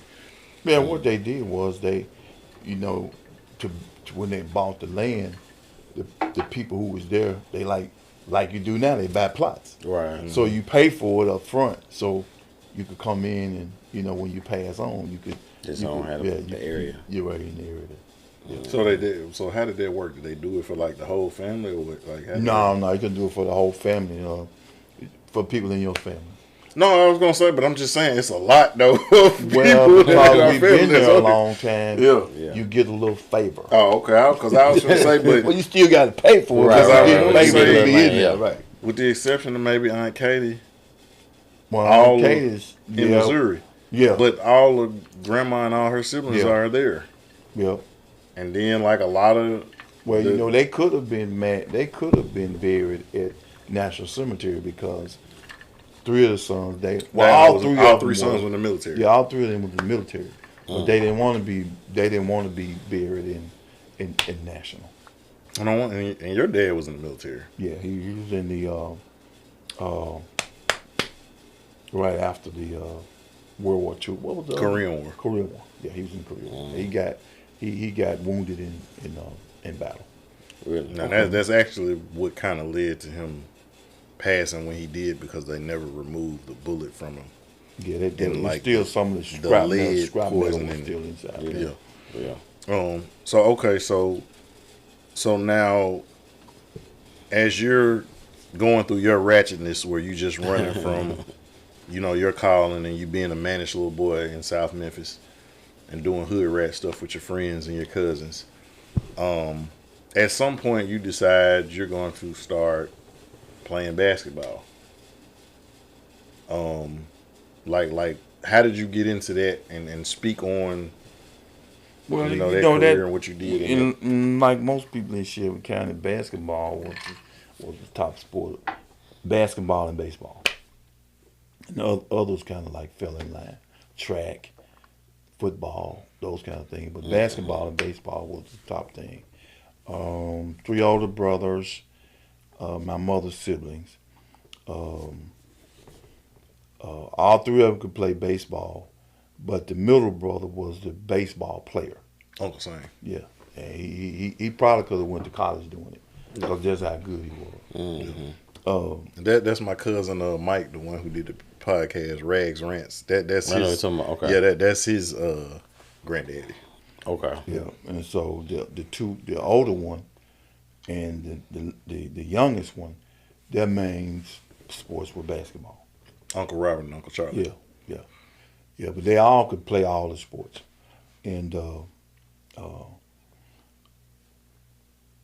Yeah, what they did was they, to when they bought the land, the people who was there, they like you do now, they buy plots.
Right.
So you pay for it up front, so you could come in and when you pass on, you could.
Just
you
don't
could-
have the area.
You're right in the area.
So they did. So how did that work? Did they do it for like the whole family, or what? Like how did
No, you can do it for the whole family, for people in your family.
No, I was gonna say, but I'm just saying it's a lot though. Of
Well,
people that are
because we've been
family that's
there a
on it.
long time,
Yeah.
you get a little favor.
Oh, okay. Because I was gonna say, but
Well, you still got to pay for it.
Right,
because
right,
you get
right.
a favor to be
Right,
in there,
yeah.
right?
with the exception of maybe Aunt Katie
Well,
All
Katie's
in Missouri,
Yeah,
but all of grandma and all her siblings
Yeah.
are there.
yeah.
And then like a lot of
Well,
the-
they could have been They could have been buried at National Cemetery because 3 of the sons. All three of them
sons
was-
were in the military.
Yeah, all 3 of them was in the military, but they didn't want to be. They didn't want to be buried in National.
And your dad was in the military.
Yeah, he was in the right after the World War II. What was the
Korean War.
Korean War. Yeah, he was in Korean War. He got wounded in battle.
Really.
Now that's actually what kind of led to him passing when he did, because they never removed the bullet from him.
Yeah, they did.
And, like,
Still some of the
the
scrap
lead
metal
poison
was
in it.
still inside.
Yeah.
Yeah.
Yeah.
So okay, so now as you're going through your ratchetness where you just running from your calling and you being a managed little boy in South Memphis and doing hood rat stuff with your friends and your cousins, at some point you decide you're going to start playing basketball. Like how did you get into that and speak on
Well,
that career and what you did in it?
like most people in Shelby County, basketball was the top sport. Basketball and baseball. And others kind of like fell in line. track, football, those kind of things. But basketball and baseball was the top thing. 3 older brothers, my mother's siblings. All 3 of them could play baseball, but the middle brother was the baseball player.
Uncle Sam.
Yeah, and he probably could have went to college doing it because that's how good he was.
That's my cousin Mike, the one who did the podcast Rags Rants. That's
I know
his.
what you're talking about. Okay.
Yeah, that's his granddaddy.
Okay.
Yeah, and so the older one and the youngest one, their main sports were basketball.
Uncle Robert and Uncle Charlie.
Yeah, but they all could play all the sports, and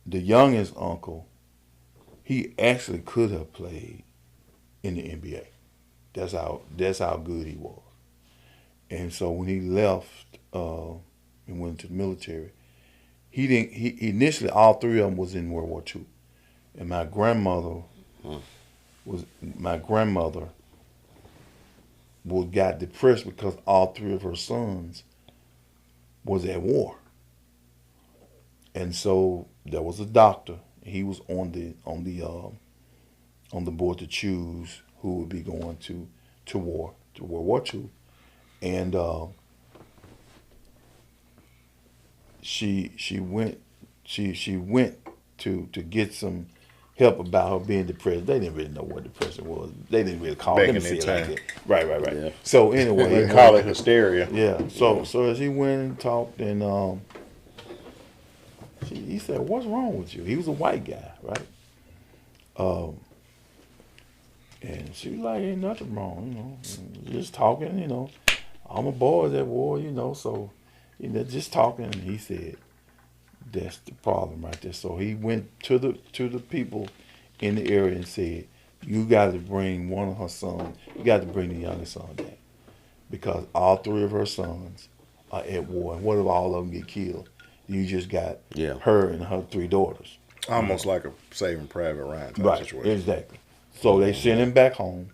the youngest uncle, he actually could have played in the NBA. That's how good he was. And so when he left and went to the military, he initially all 3 of them was in World War II, and my grandmother got depressed because all 3 of her sons was at war. And so there was a doctor. He was on the board to choose who would be going to World War II, and she went to get some help about her being depressed. They didn't really know what depression was. They didn't really call it.
Back
Let me
in
see
that
it like
time.
that. Right.
Yeah.
So anyway,
They call it hysteria.
yeah. So as he went and talked, and he said, "What's wrong with you?" He was a white guy, right? And she was like, "Ain't nothing wrong, just talking, I'm a boy at war, so, just talking." And he said, "That's the problem right there." So he went to the people in the area and said, "You got to bring one of her sons. You got to bring the youngest son back because all 3 of her sons are at war. And what if all of them get killed? You just got her and her 3 daughters."
Almost like a Saving Private Ryan type
Right,
situation.
exactly. So they sent him back home,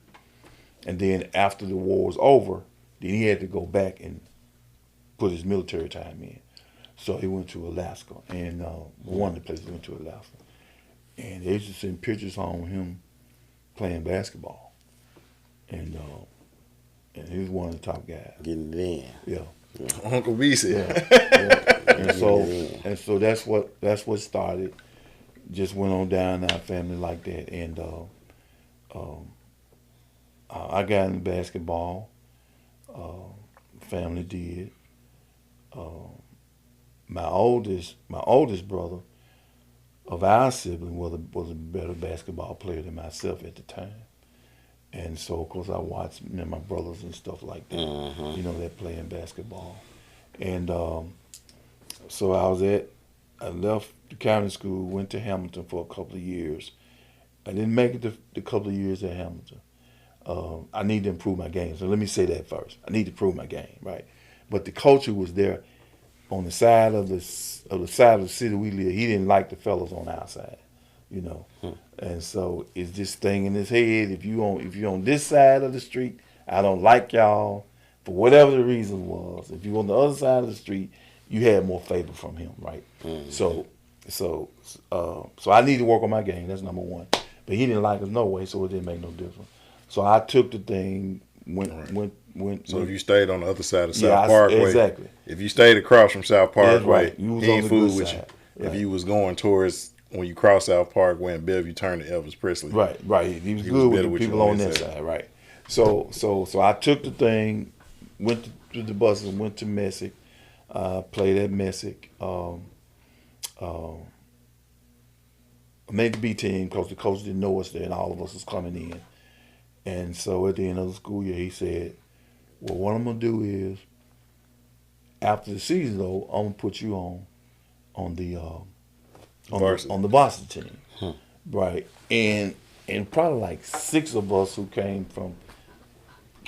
and then after the war was over, then he had to go back and put his military time in. So he went to Alaska, and one of the places he went to Alaska, and they used to send pictures home of him playing basketball, and he was one of the top guys.
Getting it in.
Yeah.
Uncle B said.
Yeah. And so that's what started. Just went on down in our family like that, and I got into basketball. Family did. My oldest brother of our sibling was a better basketball player than myself at the time, and so of course I watched my brothers and stuff like that. They're playing basketball, and so I left the county school, went to Hamilton for a couple of years. I didn't make it the couple of years at Hamilton. I need to improve my game. So let me say that first. I need to improve my game, right? But the culture was there on the side of the city we live. He didn't like the fellas on our side, And so it's this thing in his head. If you on this side of the street, I don't like y'all for whatever the reason was. If you on the other side of the street, you had more favor from him, right? So I need to work on my game. That's number one. But he didn't like us no way, so it didn't make no difference. So I took the thing, went.
So if you stayed on the other side of
Yeah,
South Parkway,
exactly.
If you stayed across from South Parkway,
right. You was
he
on
ain't
the
fool
good
with
side.
you.
Right.
If you was going towards when you cross South Parkway and Bellevue turn to Elvis Presley,
Right. He was
He
good
was
with
better
the
with you
people
on
on
his
that
side.
side, right? So I took the thing, went to the buses, went to Messick, played at Messick. I made the B team because the coach didn't know us there, and all of us was coming in. And so at the end of the school year, he said, "Well, what I'm gonna do is, after the season though, I'm gonna put you on the varsity team, right?" And probably like 6 of us who came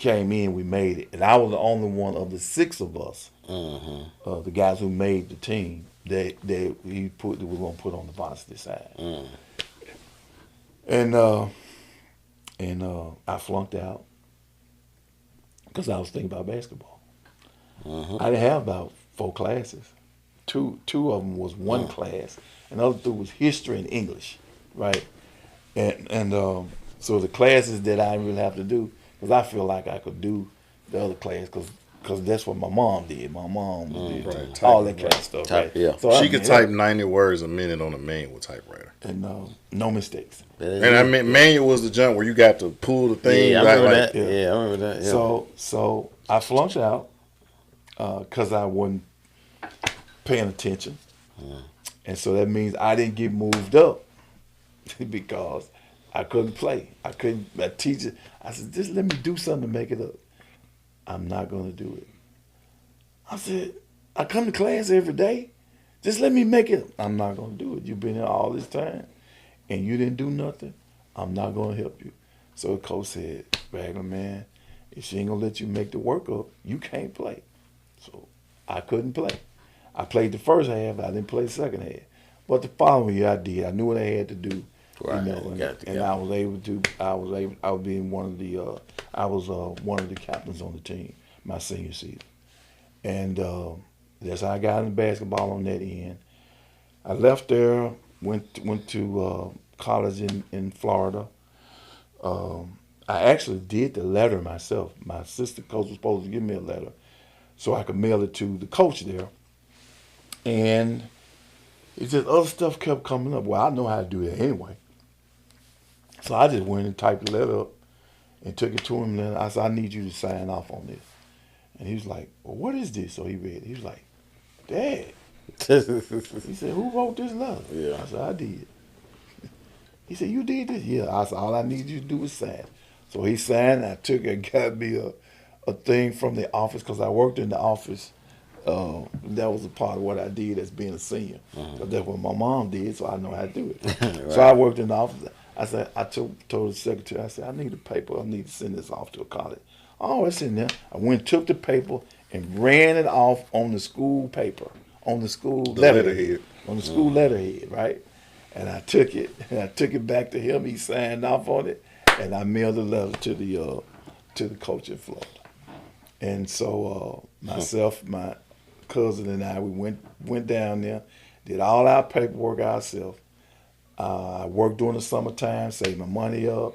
in, we made it, and I was the only one of the 6 of us, the guys who made the team that we was gonna put on the varsity side, and I flunked out because I was thinking about basketball. I didn't have about 4 classes. Two of them was one class, and the other 2 was history and English, right? And so the classes that I didn't really have to do, because I feel like I could do the other class, because that's what my mom did. My mom did
Right.
all that kind of stuff,
Type,
right?
yeah.
So
She could type 90 words a minute on a manual typewriter.
and no mistakes.
And I mean, manual was the jump where you got to pull the thing.
Yeah, I
right,
remember
like,
that. Yeah, I remember that. Yeah.
So I flunked out because I wasn't paying attention, and so that means I didn't get moved up because I couldn't play. I couldn't. My teacher, I said, just let me do something to make it up. I'm not gonna do it. I said, I come to class every day. Just let me make it. I'm not gonna do it. You've been here all this time, and you didn't do nothing. I'm not gonna help you. So the coach said, Ragland, man, if she ain't gonna let you make the work up, you can't play. So I couldn't play. I played the first half. I didn't play the second half. But the following year I did. I knew what I had to do.
Right.
You know, and I was able to. I was being one of the. I was one of the captains on the team my senior season, and that's how I got into basketball on that end. I left there. Went to college in Florida. I actually did the letter myself. My assistant coach was supposed to give me a letter so I could mail it to the coach there. And it's just other stuff kept coming up. Well, I know how to do that anyway. So I just went and typed the letter up and took it to him. And I said, I need you to sign off on this. And he was like, well, what is this? So he read it. He was like, Dad. He said, who wrote this letter?
Yeah.
I said, I did. He said, you did this? Yeah. I said, all I need you to do is sign. So he signed. I took it and got me a thing from the office because I worked in the office. That was a part of what I did as being a senior. Because that's what my mom did, so I know how to do it.
Right.
So I worked in the office. I said, I told the secretary, I said, I need a paper. I need to send this off to a college. Oh, it's in there. I went, took the paper, and ran it off on the school paper, on the school letterhead. On the school letterhead, right? And I took it back to him. He signed off on it, and I mailed the letter to the coach in Florida. And so myself, my cousin, and I, we went down there, did all our paperwork ourselves. I worked during the summertime, saved my money up.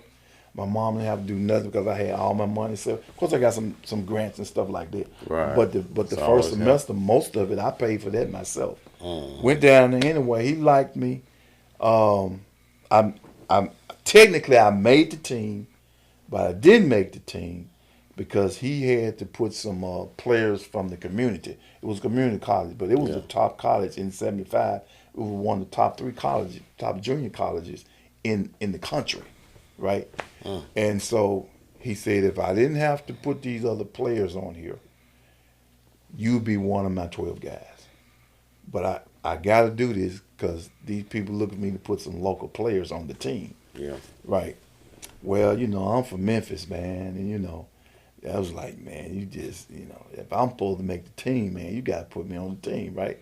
My mom didn't have to do nothing because I had all my money. So of course I got some grants and stuff like that.
Right.
But the first semester, most of it I paid for that myself. Went down there anyway. He liked me. I'm technically I made the team, but I didn't make the team because he had to put some players from the community. It was a community college, but it was the top college in '75. It was one of the top 3 colleges, top junior colleges in the country, right? And so he said, if I didn't have to put these other players on here, you'd be one of my 12 guys. But I got to do this because these people look at me to put some local players on the team.
Yeah.
Right. Well, I'm from Memphis, man, and I was like, man, you just, if I'm supposed to make the team, man, you got to put me on the team, right?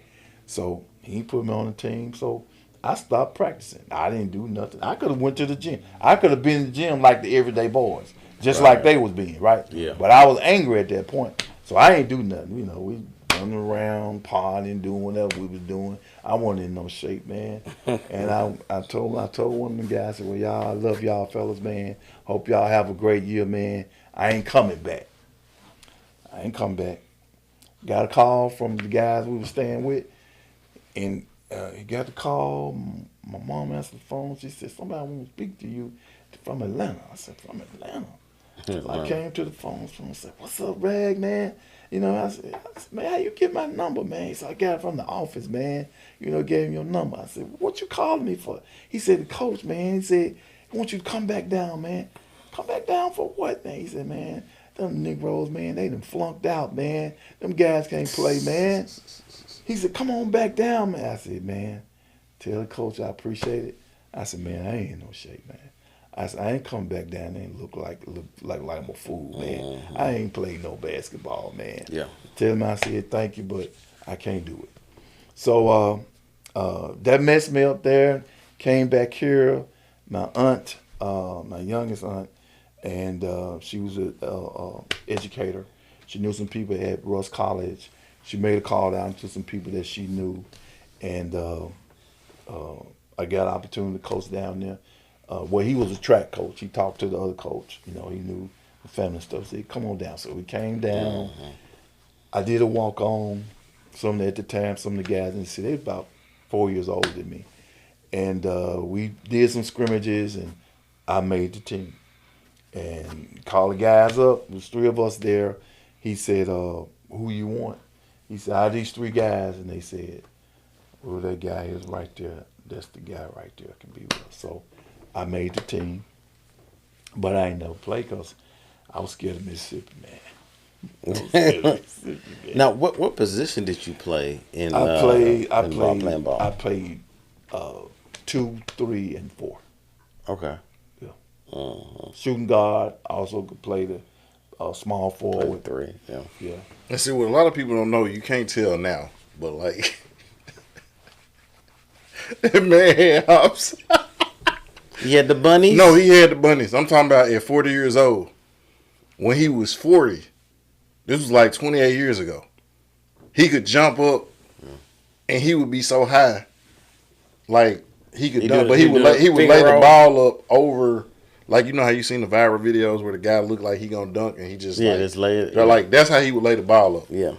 So he put me on the team, so I stopped practicing. I didn't do nothing. I could have went to the gym. I could have been in the gym like the everyday boys, just like they was being, right?
Yeah.
But I was angry at that point, so I ain't do nothing. We running around, partying, doing whatever we was doing. I wasn't in no shape, man. And I told one of the guys, I said, well, y'all, I love y'all fellas, man. Hope y'all have a great year, man. I ain't coming back. Got a call from the guys we were staying with, and he got the call. My mom answered the phone. She said, somebody want to speak to you from Atlanta. I said, from Atlanta? So I came to the phone and said, what's up, Rag, man? I said, man, how you get my number, man? He said, I got it from the office, man. Gave him your number. I said, what you calling me for? He said, the coach, man. He said, I want you to come back down, man. Come back down for what, man? He said, man, them Negroes, man, they done flunked out, man. Them guys can't play, man. He said, come on back down, man. I said, man, tell the coach I appreciate it. I said, man, I ain't in no shape, man. I said, I ain't come back down there and look like I'm a fool, man. I ain't played no basketball, man.
Yeah.
Tell him I said thank you, but I can't do it. So that messed me up there. Came back here. My aunt, my youngest aunt, and she was an educator. She knew some people at Russ College. She made a call down to some people that she knew, and I got an opportunity to coach down there. Well, he was a track coach. He talked to the other coach. You know, he knew the family stuff. Said, "Come on down." So we came down. I did a walk on. Some at the time, some of the guys, and they were about 4 years older than me, and we did some scrimmages, and I made the team. And called the guys up. There was 3 of us there. He said, "Who you want?" He said, "Out of these 3 guys," and they said, "Well, that guy is right there. That's the guy right there can be with us." So I made the team, but I ain't never played because I was scared of Mississippi, man. I was scared of Mississippi, man.
Now, what position did you play in?
I
playing ball.
played 2, 3, and 4.
Okay.
Shooting guard. I also could play the small forward.
3. Yeah.
Yeah.
And see, what a lot of people don't know, you can't tell now, but like, that man had hops.
He had the bunnies?
No, he had the bunnies. I'm talking about at 40 years old. When he was 40, this was like 28 years ago, he could jump up and he would be so high. Like, he could dunk, but he would lay the ball up over, like, you know how you seen the viral videos where the guy look like he gonna dunk and he just
just lay it.
They're like, that's how he would lay the ball up.
Yeah.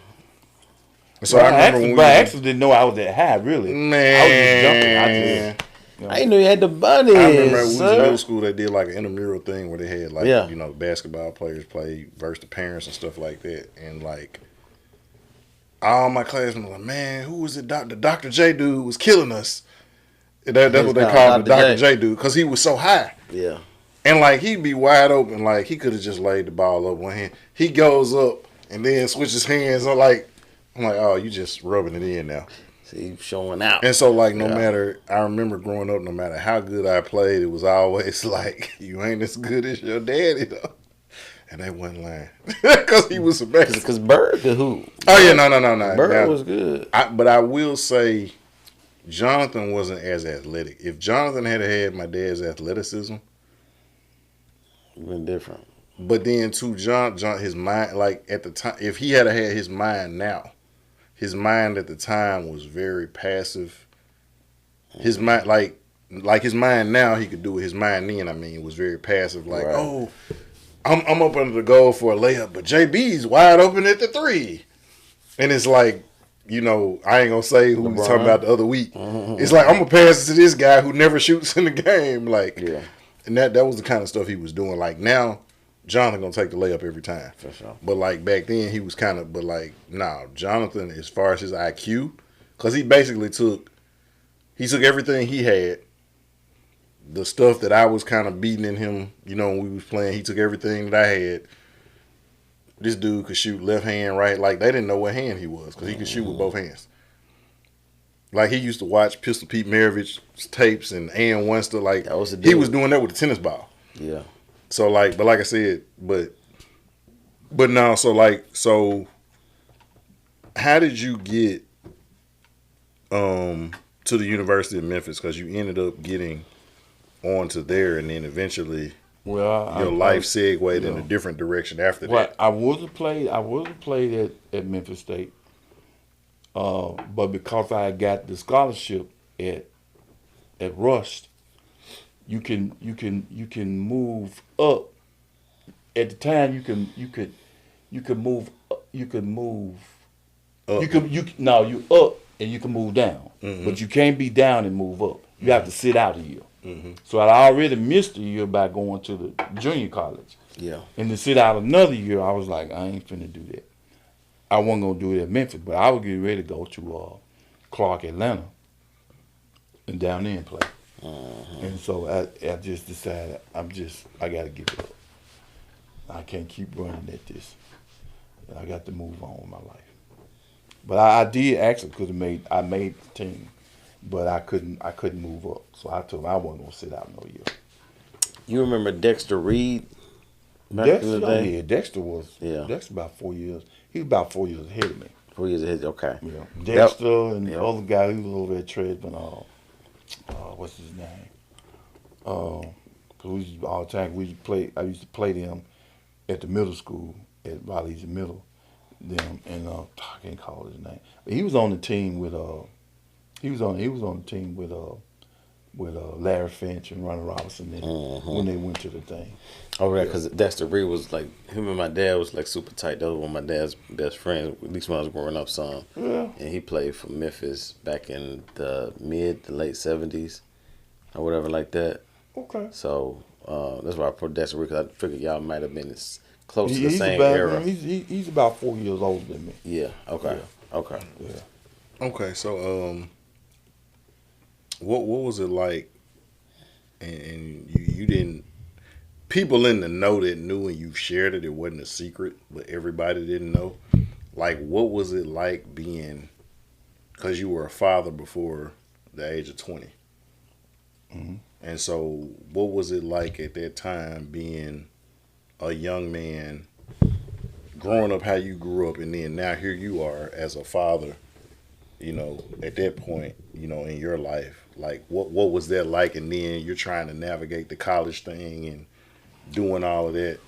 So I remember
I actually didn't know I was that high, really.
Man,
I was just jumping.
I didn't know you had the bunnies.
I remember when we was in middle school, they did like an intramural thing where they had like,
Yeah.
you know, basketball players play versus the parents and stuff like that. And like, all my classmates were like, man, who was it? The Dr. J dude was killing us. That's what they called the Dr. J dude because he was so high.
Yeah.
And like, he'd be wide open. Like, he could have just laid the ball up one hand. He goes up and then switches hands. I'm like, oh, you just rubbing it in now.
See, showing out.
And so, like, no matter, I remember growing up, no matter how good I played, it was always like, you ain't as good as your daddy, though. And they wasn't lying. Because he was amazing.
Because Bird could hoop.
Oh, yeah, no.
Bird was good.
But I will say, Jonathan wasn't as athletic. If Jonathan had my dad's athleticism,
Been different.
but then, too, John, his mind, like, at the time, if he had his mind now, his mind at the time was very passive. His mind, like his mind now, he could do it. His mind then, I mean, was very passive. Like,
Right.
oh, I'm up under the goal for a layup, but JB's wide open at the 3. And it's like, you know, I ain't gonna say who we was talking about the other week. It's like, I'm gonna pass it to this guy who never shoots in the game. Like,
Yeah.
and that was the kind of stuff he was doing. Like, now, Jonathan gonna take the layup every time.
For sure.
But like back then, he was kind of. But like now, Jonathan, as far as his IQ, because he basically took everything he had, the stuff that I was kind of beating in him. You know, when we was playing, he took everything that I had. This dude could shoot left hand, right. Like, they didn't know what hand he was because he could shoot with both hands. Like, he used to watch Pistol Pete Maravich's tapes and A&1 stuff. Like,
That was the
he
dude.
was doing that with a tennis ball.
Yeah.
So like, but like I said, but no. So how did you get to the University of Memphis? Because you ended up getting on to there, and then eventually your life segued in a different direction after that.
I would have played at Memphis State, but because I got the scholarship at Rush, you can move up. At the time, you could move up. You up and you can move down, but you can't be down and move up. You have to sit out a year. So I already missed a year by going to the junior college.
Yeah.
And to sit out another year, I was like, I ain't finna do that. I wasn't gonna do it at Memphis, but I was getting ready to go to Clark, Atlanta, and down there and play. And so I just decided I gotta give it up. I can't keep running at this. I got to move on with my life. But I did actually I made the team, but I couldn't move up. So I told him I wasn't gonna sit out no year.
You remember Dexter Reed? Back in the day?
Yeah, Dexter about 4 years. He was about 4 years ahead of me.
4 years ahead. Okay.
Yeah. Dexter and the other guy who was over at Tredman, what's his name? 'Cause we used all the time I used to play them at the middle school at Raleigh Middle, them, and I can't call his name. But he was on the team with the team with Larry Finch and Ronald Robinson when they went to the thing.
Oh, right, because Dexter Reed was like, him and my dad was like super tight. That was one of my dad's best friends, at least when I was growing up, son.
Yeah.
And he played for Memphis back in the late 70s or whatever like that.
Okay.
So that's why I put Dexter Reed, because I figured y'all might have been close to the
He's
same
about,
era.
He's about 4 years older than me.
Yeah, okay, okay.
Yeah.
Okay, so what was it like? And you didn't. People in the know that knew and you shared it. It wasn't a secret, but everybody didn't know. Like, what was it like being? Because you were a father before the age of 20.
Mm-hmm.
And so, what was it like at that time being a young man, growing up how you grew up, and then now here you are as a father, at that point, in your life? Like, what was that like? And then you're trying to navigate the college thing and doing all of that.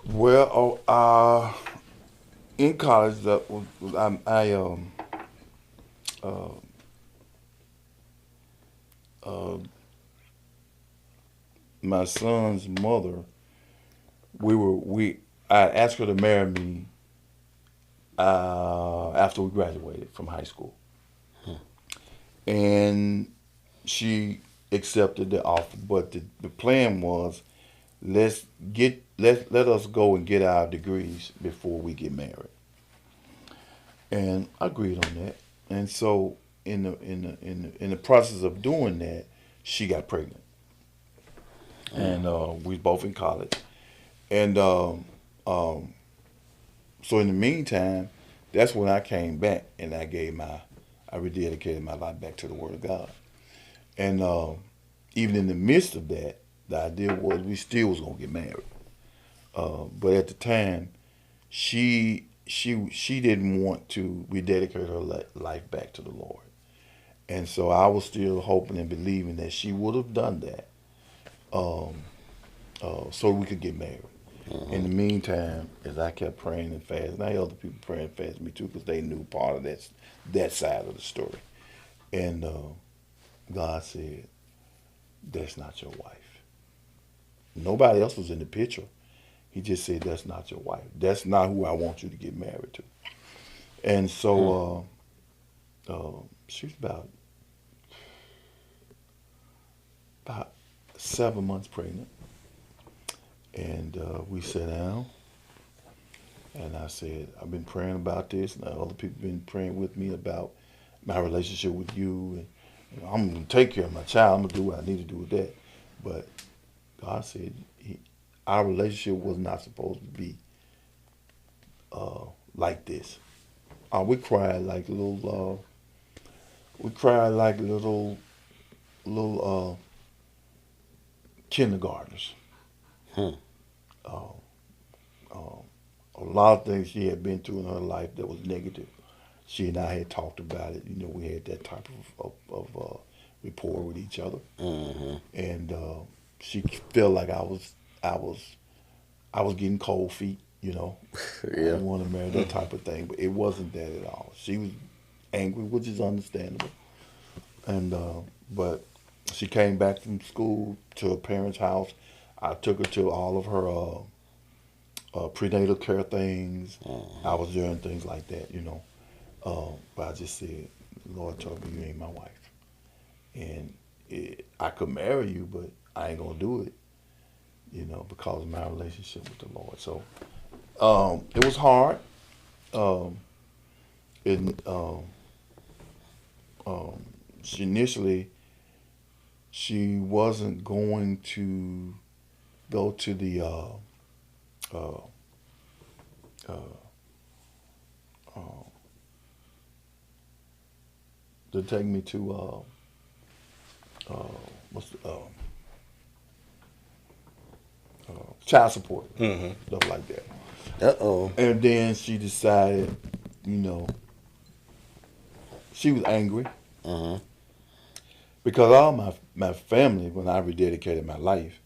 Well, in college, my son's mother, I asked her to marry me after we graduated from high school, and she accepted the offer. But the plan was, let us go and get our degrees before we get married, and I agreed on that. And so in the process of doing that, she got pregnant, and we both in college, and so in the meantime, that's when I came back and I rededicated my life back to the Word of God, and even in the midst of that, the idea was we still was gonna get married, but at the time, she didn't want to rededicate her life back to the Lord, and so I was still hoping and believing that she would have done that, so we could get married. In the meantime, as I kept praying and fasting, I had other people praying and fasting me too, because they knew part of that side of the story, and God said, "That's not your wife." Nobody else was in the picture. He just said, "That's not your wife. That's not who I want you to get married to." And so she was about 7 months pregnant. And we sat down, and I said, "I've been praying about this, and other people have been praying with me about my relationship with you. And I'm going to take care of my child. I'm going to do what I need to do with that." But God said our relationship was not supposed to be like this. We cried like little kindergartners. A lot of things she had been through in her life that was negative. She and I had talked about it. We had that type of rapport with each other, and she felt like I was getting cold feet. I didn't want to marry, that type of thing, but it wasn't that at all. She was angry, which is understandable, and but she came back from school to her parents' house. I took her to all of her prenatal care things. I was there and things like that, but I just said, "The Lord told me you ain't my wife, and I could marry you, but I ain't gonna do it, because of my relationship with the Lord." So it was hard. She wasn't going to go to to take me to child support, stuff like that. And then she decided, she was angry because all my family, when I rededicated my life,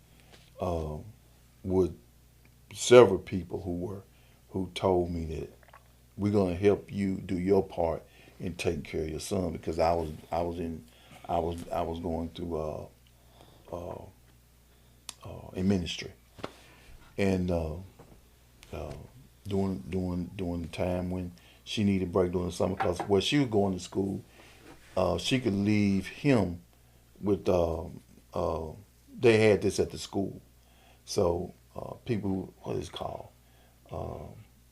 with several people who told me that we're gonna help you do your part in taking care of your son, because I was going through in ministry, and during the time when she needed a break during the summer, because where she was going to school, she could leave him with they had this at the school, so people, what is it called?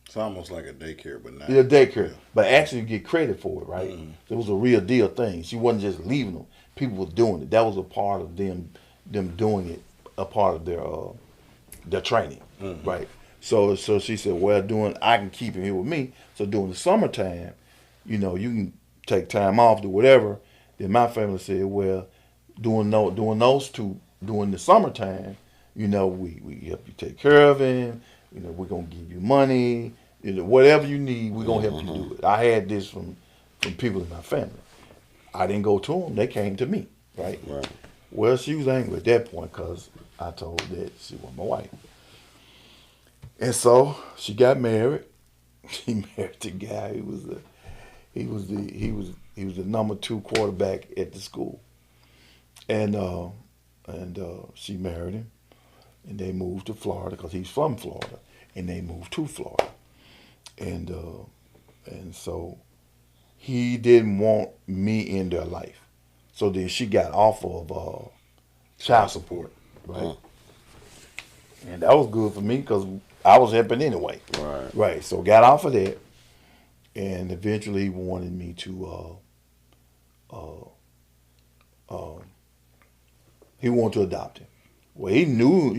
It's almost like a daycare, but not.
Yeah, daycare,
Yeah.
but actually you get credit for it, right? It was a real deal thing. She wasn't just leaving them; people were doing it. That was a part of them doing it, a part of their training, right? So she said, well, I can keep him here with me. So during the summertime, you can take time off, do whatever. Then my family said, well, during the summertime, we help you take care of him. We're gonna give you money. Whatever you need, we're gonna help you do it. I had this from people in my family. I didn't go to them; they came to me, right?
Right.
Well, she was angry at that point because I told her that she was my wife, and so she got married. She married the guy. He was the number 2 quarterback at the school, and she married him, and they moved to Florida because he's from Florida, and they moved to Florida, and so he didn't want me in their life, so then she got off of child support, right? And that was good for me because I was helping anyway, right? So got off of that, and eventually he wanted me to he wanted to adopt him. Well, he knew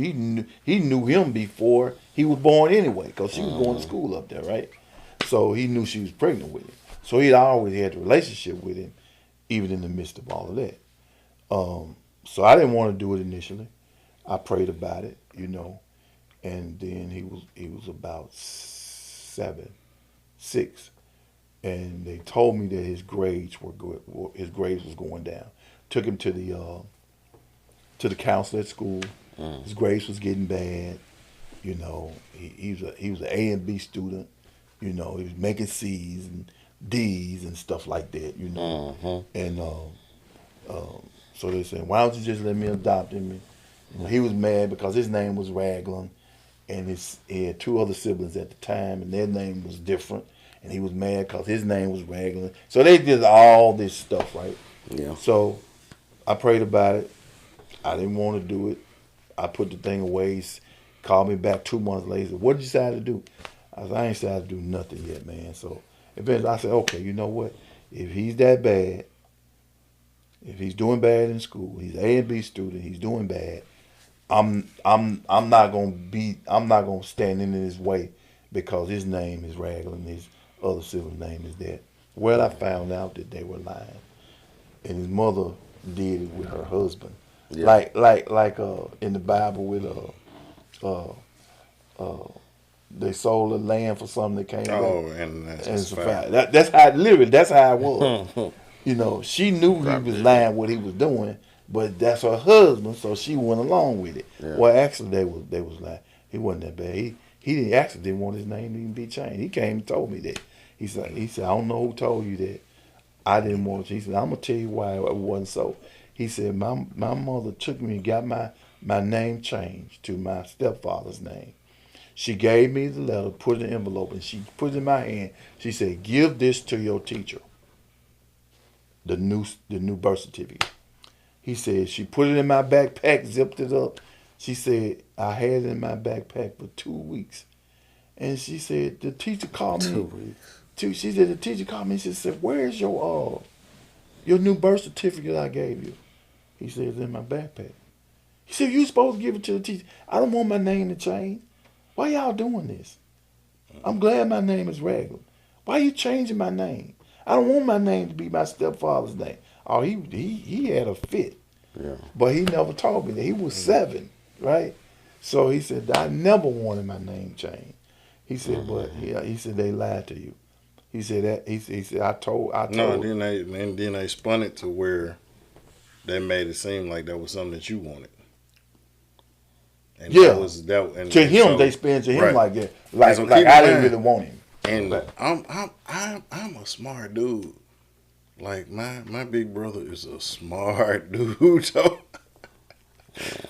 him before he was born anyway, because she was going to school up there, right? So he knew she was pregnant with him. So he'd always had a relationship with him, even in the midst of all of that. So I didn't want to do it initially. I prayed about it, and then he was about 6, and they told me that his grades were good. His grades was going down. Took him to the counselor at school. His grades was getting bad. He was an A and B student. He was making C's and D's and stuff like that. And so they said, why don't you just let me adopt him? And he was mad because his name was Ragland, and he had 2 other siblings at the time, and their name was different. And he was mad because his name was Ragland. So they did all this stuff, right?
Yeah.
So I prayed about it. I didn't want to do it. I put the thing away. He called me back 2 months later. What did you decide to do? I said, I ain't decided to do nothing yet, man. So eventually I said, okay, you know what? If he's that bad, if he's doing bad in school, he's an A and B student, he's doing bad, I'm not gonna stand in his way because his name is Ragland, his other sibling's name is that. Well, I found out that they were lying, and his mother did it with her husband.
Yeah.
Like in the Bible with they sold the land for something that came back.
Oh, and that's fine.
That's how literally that's how it was. She knew he was lying what he was doing, but that's her husband, so she went along with it.
Yeah.
Well, actually they was lying. He wasn't that bad. He didn't want his name to even be changed. He came and told me that. He said I don't know who told you that. I didn't want you. He said, I'm gonna tell you why it wasn't so. He said, my mother took me and got my name changed to my stepfather's name. She gave me the letter, put it in an envelope, and she put it in my hand. She said, give this to your teacher. The new birth certificate. He said, she put it in my backpack, zipped it up. She said, I had it in my backpack for 2 weeks. And she said, the teacher called me.
2 weeks.
She said, the teacher called me and she said, where's your new birth certificate I gave you? He said, it's in my backpack. He said, you supposed to give it to the teacher. I don't want my name to change. Why y'all doing this? I'm glad my name is Ragland. Why are you changing my name? I don't want my name to be my stepfather's name. Oh, he had a fit.
Yeah.
But he never told me that. He was 7, right? So he said, I never wanted my name changed. He said, but he said they lied to you. He said that he said I told.
No, then they spun it to where they made it seem like that was something that you wanted. And
yeah.
that was that. And
to him,
so,
they spin to him
right.
like that, like
So
I didn't really want him.
And I'm a smart dude. Like my big brother is a smart dude. So,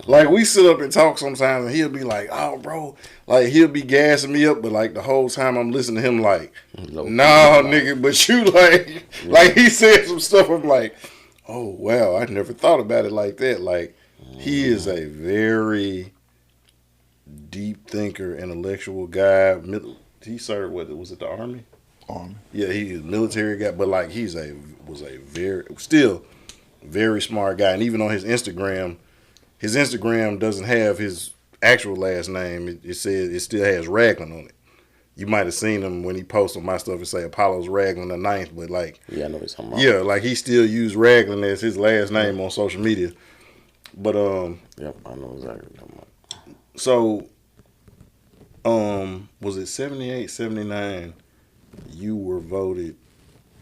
like we sit up and talk sometimes, and he'll be like, "Oh, bro," like he'll be gassing me up, but like the whole time I'm listening to him, like, "Nah, nigga," but you like he said some stuff. I'm like, "Oh wow, I never thought about it like that." Like he is a very deep thinker, intellectual guy. He served, what was it, the Army?
Army.
Yeah, he is a military guy, but like was a still very smart guy. And even on his Instagram doesn't have his actual last name. It says it still has Ragland on it. You might have seen him when he posts on my stuff and say Apollo's Ragland the ninth, but like
Yeah, I know he's talking about.
yeah, like he still used Ragland as his last name on social media. But
Yep, I know exactly what you're talking about.
so was it 78, 79? You were voted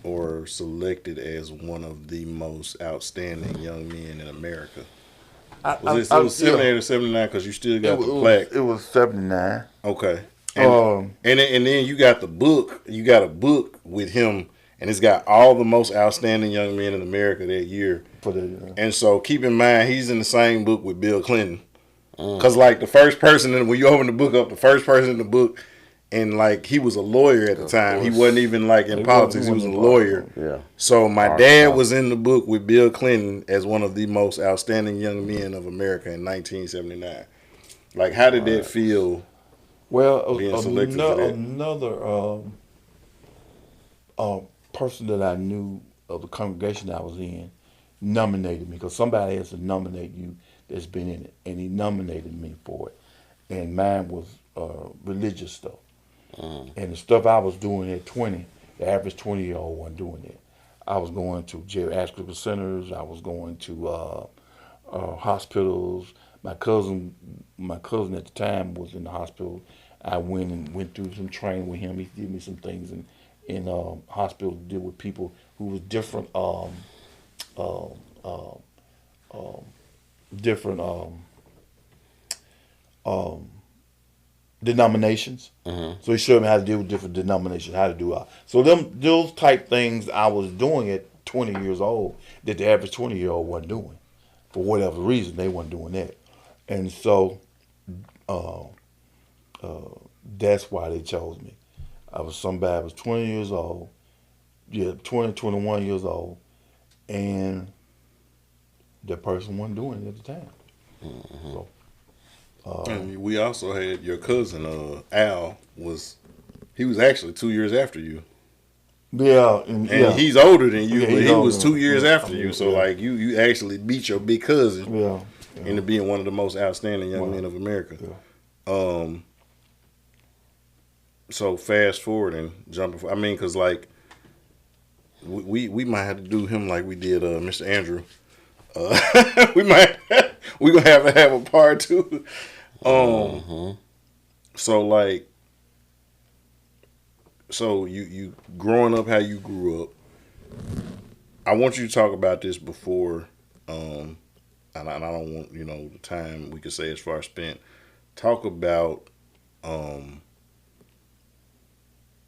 or selected as one of the most outstanding young men in America. Was it 78 or 79? Because you still got the plaque.
It was 79.
Okay. And then you got the book. You got a book with him, and it's got all the most outstanding young men in America that year. And so keep in mind, he's in the same book with Bill Clinton. Because like the first person, when you open the book up, the first person in the book, and like he was a lawyer at the time. He wasn't even like in politics. He was a lawyer.
Yeah.
So my dad was in the book with Bill Clinton as one of the most outstanding young men of America in 1979. Like, how did that feel?
Well,
being selected for that?
another person that I knew of the congregation I was in nominated me, because somebody has to nominate you that's been in it, and he nominated me for it. And mine was religious stuff. And the stuff I was doing at 20, the average 20-year-old wasn't doing it. I was going to geriatric centers. I was going to hospitals. My cousin at the time was in the hospital. I went through some training with him. He did me some things in hospital to deal with people who was different denominations. So he showed me how to deal with different denominations, how to do it. So those type things I was doing at 20 years old that the average 20-year-old wasn't doing. For whatever reason, they weren't doing that. And so that's why they chose me. I was 20 years old, 20, 21 years old, and that person wasn't doing it at the time. So,
And we also had your cousin, Al, he was actually 2 years after you.
yeah,
And he's older than you,
Yeah,
but
he's
he was
older.
2 years
Yeah.
after you. So, like, you actually beat your big cousin
yeah.
into being one of the most outstanding young men of America.
Yeah.
So, fast forward and jumping. I mean, because, like, we might have to do him like we did Mr. Andrew. We're going to have a part two. So, like, you growing up how you grew up, I want you to talk about this before, and I don't want, the time we could say as far spent. Talk about, and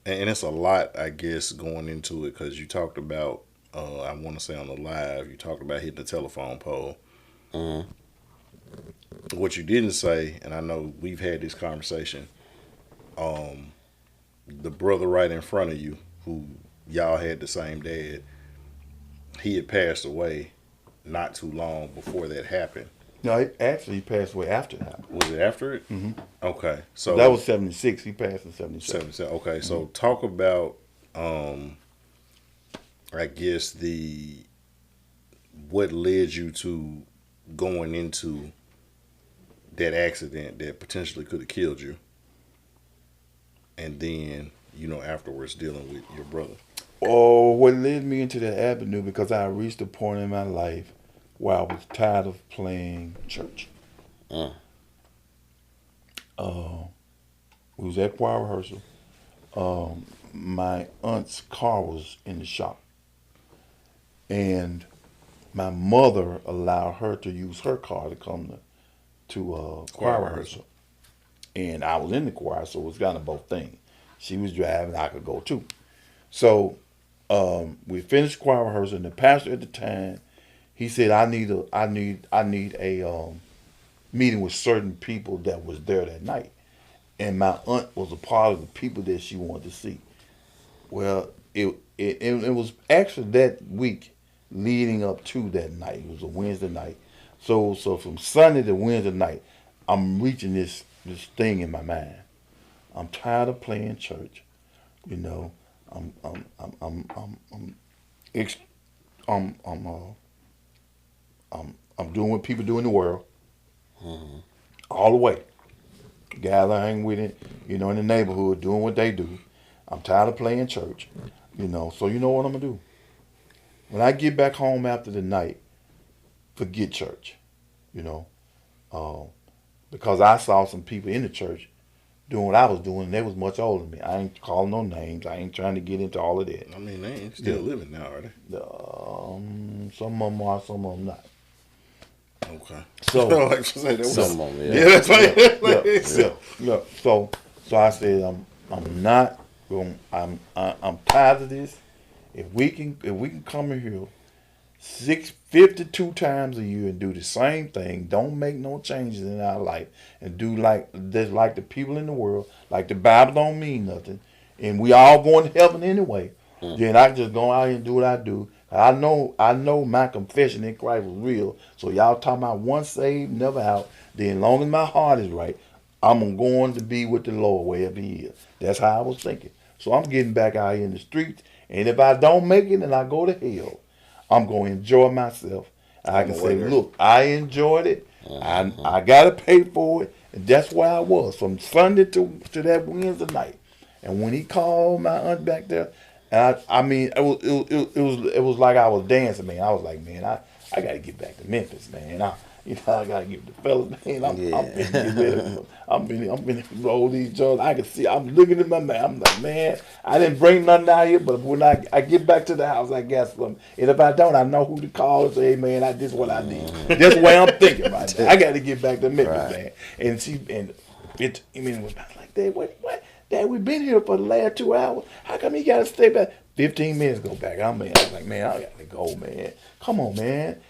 it's a lot, I guess, going into it, because you talked about, I want to say on the live, you talked about hitting the telephone pole. What you didn't say, and I know we've had this conversation, the brother right in front of you, who y'all had the same dad, he had passed away not too long before that happened.
No, he passed away after that.
Was it after it? Okay, so
That was 76. He passed in 77.
Okay, so talk about, I guess what led you to going into that accident that potentially could have killed you, and then afterwards dealing with your brother.
Oh, what led me into that avenue, because I reached a point in my life where I was tired of playing church. We was at choir rehearsal. My aunt's car was in the shop, and my mother allowed her to use her car to come to choir rehearsal. And I was in the choir, so it was kind of both things. She was driving, I could go too. So we finished choir rehearsal, and the pastor at the time, he said, I need a meeting with certain people that was there that night. And my aunt was a part of the people that she wanted to see. Well, it was actually that week leading up to that night. It was a Wednesday night. So from Sunday to Wednesday night, I'm reaching this thing in my mind. I'm tired of playing church. You know, I'm doing what people do in the world, all the way. Gathering with it, you know, in the neighborhood, doing what they do. I'm tired of playing church, you know. So you know what I'm gonna do? When I get back home after the night, forget church, you know, because I saw some people in the church doing what I was doing, and they was much older than me. I ain't calling no names. I ain't trying to get into all of that.
I mean, they ain't still living now, are they?
Some of them are, some of them not.
Okay.
So,
like you said,
Some of them,
yeah, that's like,
yeah. So I said, I'm not going. I'm tired of this. If we can come in here 52 times a year and do the same thing, don't make no changes in our life, and do like the people in the world, like the Bible don't mean nothing, and we all going to heaven anyway. Then I just go out here and do what I do. I know my confession in Christ was real. So y'all talking about once saved, never out. Then long as my heart is right, I'm going to be with the Lord wherever He is. That's how I was thinking. So I'm getting back out here in the streets, and if I don't make it and I go to hell, I'm going to enjoy myself. I can say, look, I enjoyed it. I got to pay for it, and that's where I was from Sunday to that Wednesday night. And when he called my aunt back there, and I mean, it was like I was dancing, man. I was like, man, I got to get back to Memphis, man. I got to get the fellas, man. I'm finna get ready. I'm finna roll these joints. I can see. I'm looking at my man. I'm like, man, I didn't bring nothing out here, but when I get back to the house, I got something. And if I don't, I know who to call and say, hey, man, this is what I need. That's the way I'm thinking right now. I got to get back to Memphis, man. And I mean, it was like, Dad, what? Dad, we've been here for the last 2 hours. How come you got to stay back? 15 minutes go back. I was like, man, I got to go, man. Come on, man.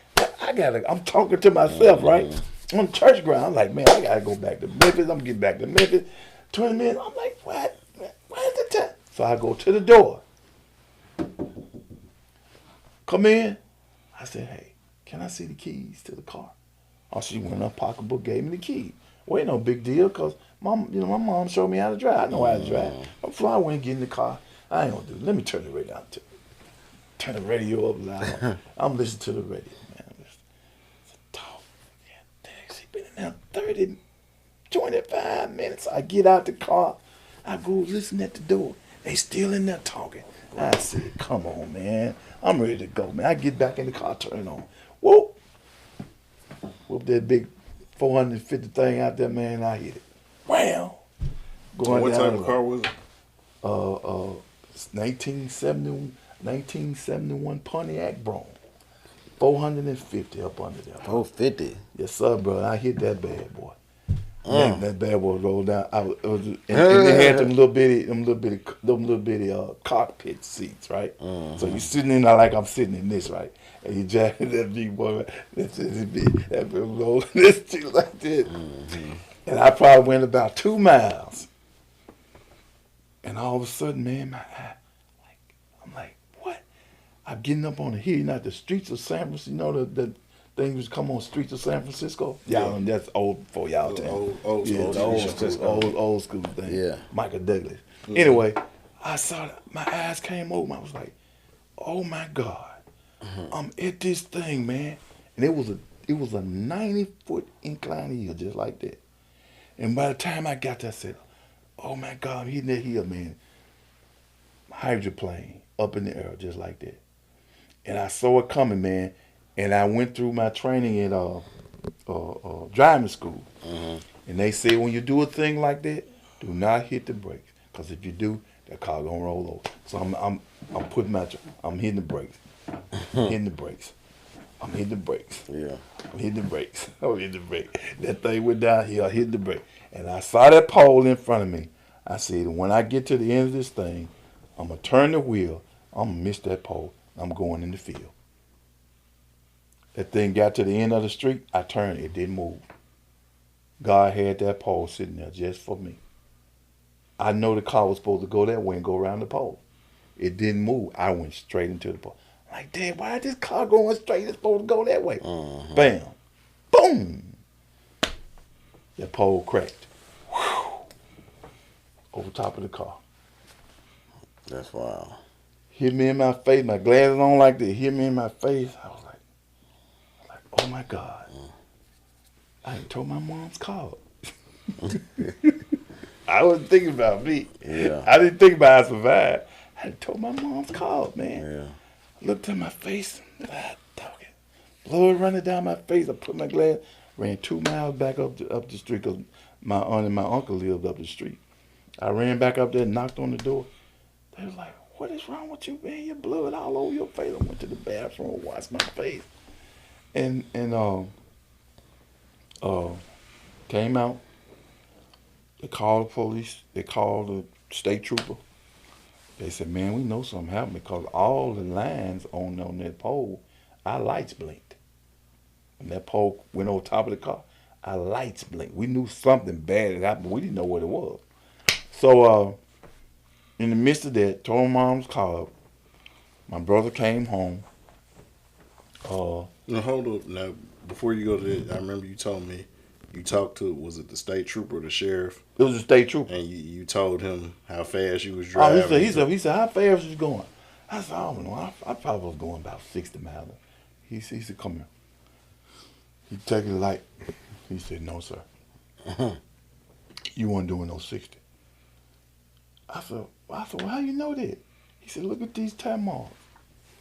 I'm talking to myself, right? On the church ground. I'm like, man, I got to go back to Memphis. I'm getting back to Memphis. 20 minutes. I'm like, what? Where's the time? So I go to the door. Come in. I said, hey, can I see the keys to the car? Oh, she went in her pocketbook, gave me the key. Well, ain't no big deal, because my mom showed me how to drive. I know how to drive. I'm flying, went and get in the car. I ain't gonna do it. Let me turn the radio up. Turn the radio up loud. I'm listening to the radio, man. It's a talk. Yeah, she been in there 30, 25 minutes. I get out the car. I go listen at the door. They still in there talking. I said, come on, man. I'm ready to go, man. I get back in the car, turn it on. Whoop. Whoop that big 450 thing out there, man. I hit it. Wham! Going
what
down
type of car was it?
1971 Pontiac Brougham. 450 up under there.
450.
Yes, sir, bro. I hit that bad boy. That bad boy rolled down. And they had them little bitty cockpit seats, right? So you sitting in there like I'm sitting in this, right? And you jacking that big boy, that big roll this thing like this. And I probably went about 2 miles. And all of a sudden, man, my eye, I'm like, what? I'm getting up on the hill, not the streets of San Francisco. You know the things come on streets of San Francisco? Y'all, that's old for y'all time. Old school thing.
Yeah.
Michael Douglas. Anyway, I saw that. My eyes came open. I was like, oh my God. I'm at this thing, man. And it was a 90-foot incline hill just like that. And by the time I got there, I said, oh my God, I'm hitting that hill, man. Hydroplane up in the air just like that. And I saw it coming, man. And I went through my training at driving school. And they say when you do a thing like that, do not hit the brakes. Because if you do, that car gonna roll over. So I'm hitting the brakes. Hitting the brakes. I'm hitting the brakes.
Yeah.
I'm hitting the brakes. I'm hitting the brake. That thing went down here. I hit the brake. And I saw that pole in front of me. I said, when I get to the end of this thing, I'm going to turn the wheel. I'm going to miss that pole. I'm going in the field. That thing got to the end of the street. I turned. It didn't move. God had that pole sitting there just for me. I know the car was supposed to go that way and go around the pole. It didn't move. I went straight into the pole. I'm like, damn, why is this car going straight? It's supposed to go that way. Bam. Boom. That pole cracked. Whew. Over top of the car.
That's wild.
Hit me in my face. My glasses on like that. Hit me in my face. I was like, oh my God. I didn't told my mom's car. I wasn't thinking about me.
Yeah.
I didn't think about how I survived. I done told my mom's car, man.
Yeah.
Looked at my face. Blood running down my face. I put my glass. Ran 2 miles back up the street because my aunt and my uncle lived up the street. I ran back up there and knocked on the door. They was like, what is wrong with you, man? Your blood all over your face. I went to the bathroom, washed my face. And came out. They called the police. They called the state trooper. They said, man, we know something happened because all the lines on that pole, our lights blinked. When that pole went over top of the car, our lights blinked. We knew something bad had happened, but we didn't know what it was. So in the midst of that, told mom's car up. My brother came home.
Now hold up. Now before you go to that, I remember you told me you talked to, was it the state trooper or the sheriff?
It was a state trooper.
And you told him how fast you was driving.
Oh, he said, how fast was you going? I said, I don't know. I probably was going about 60 miles. He said, come here. He took the light. He said, no, sir. You weren't doing no 60. I said, well, how you know that? He said, look at these time marks.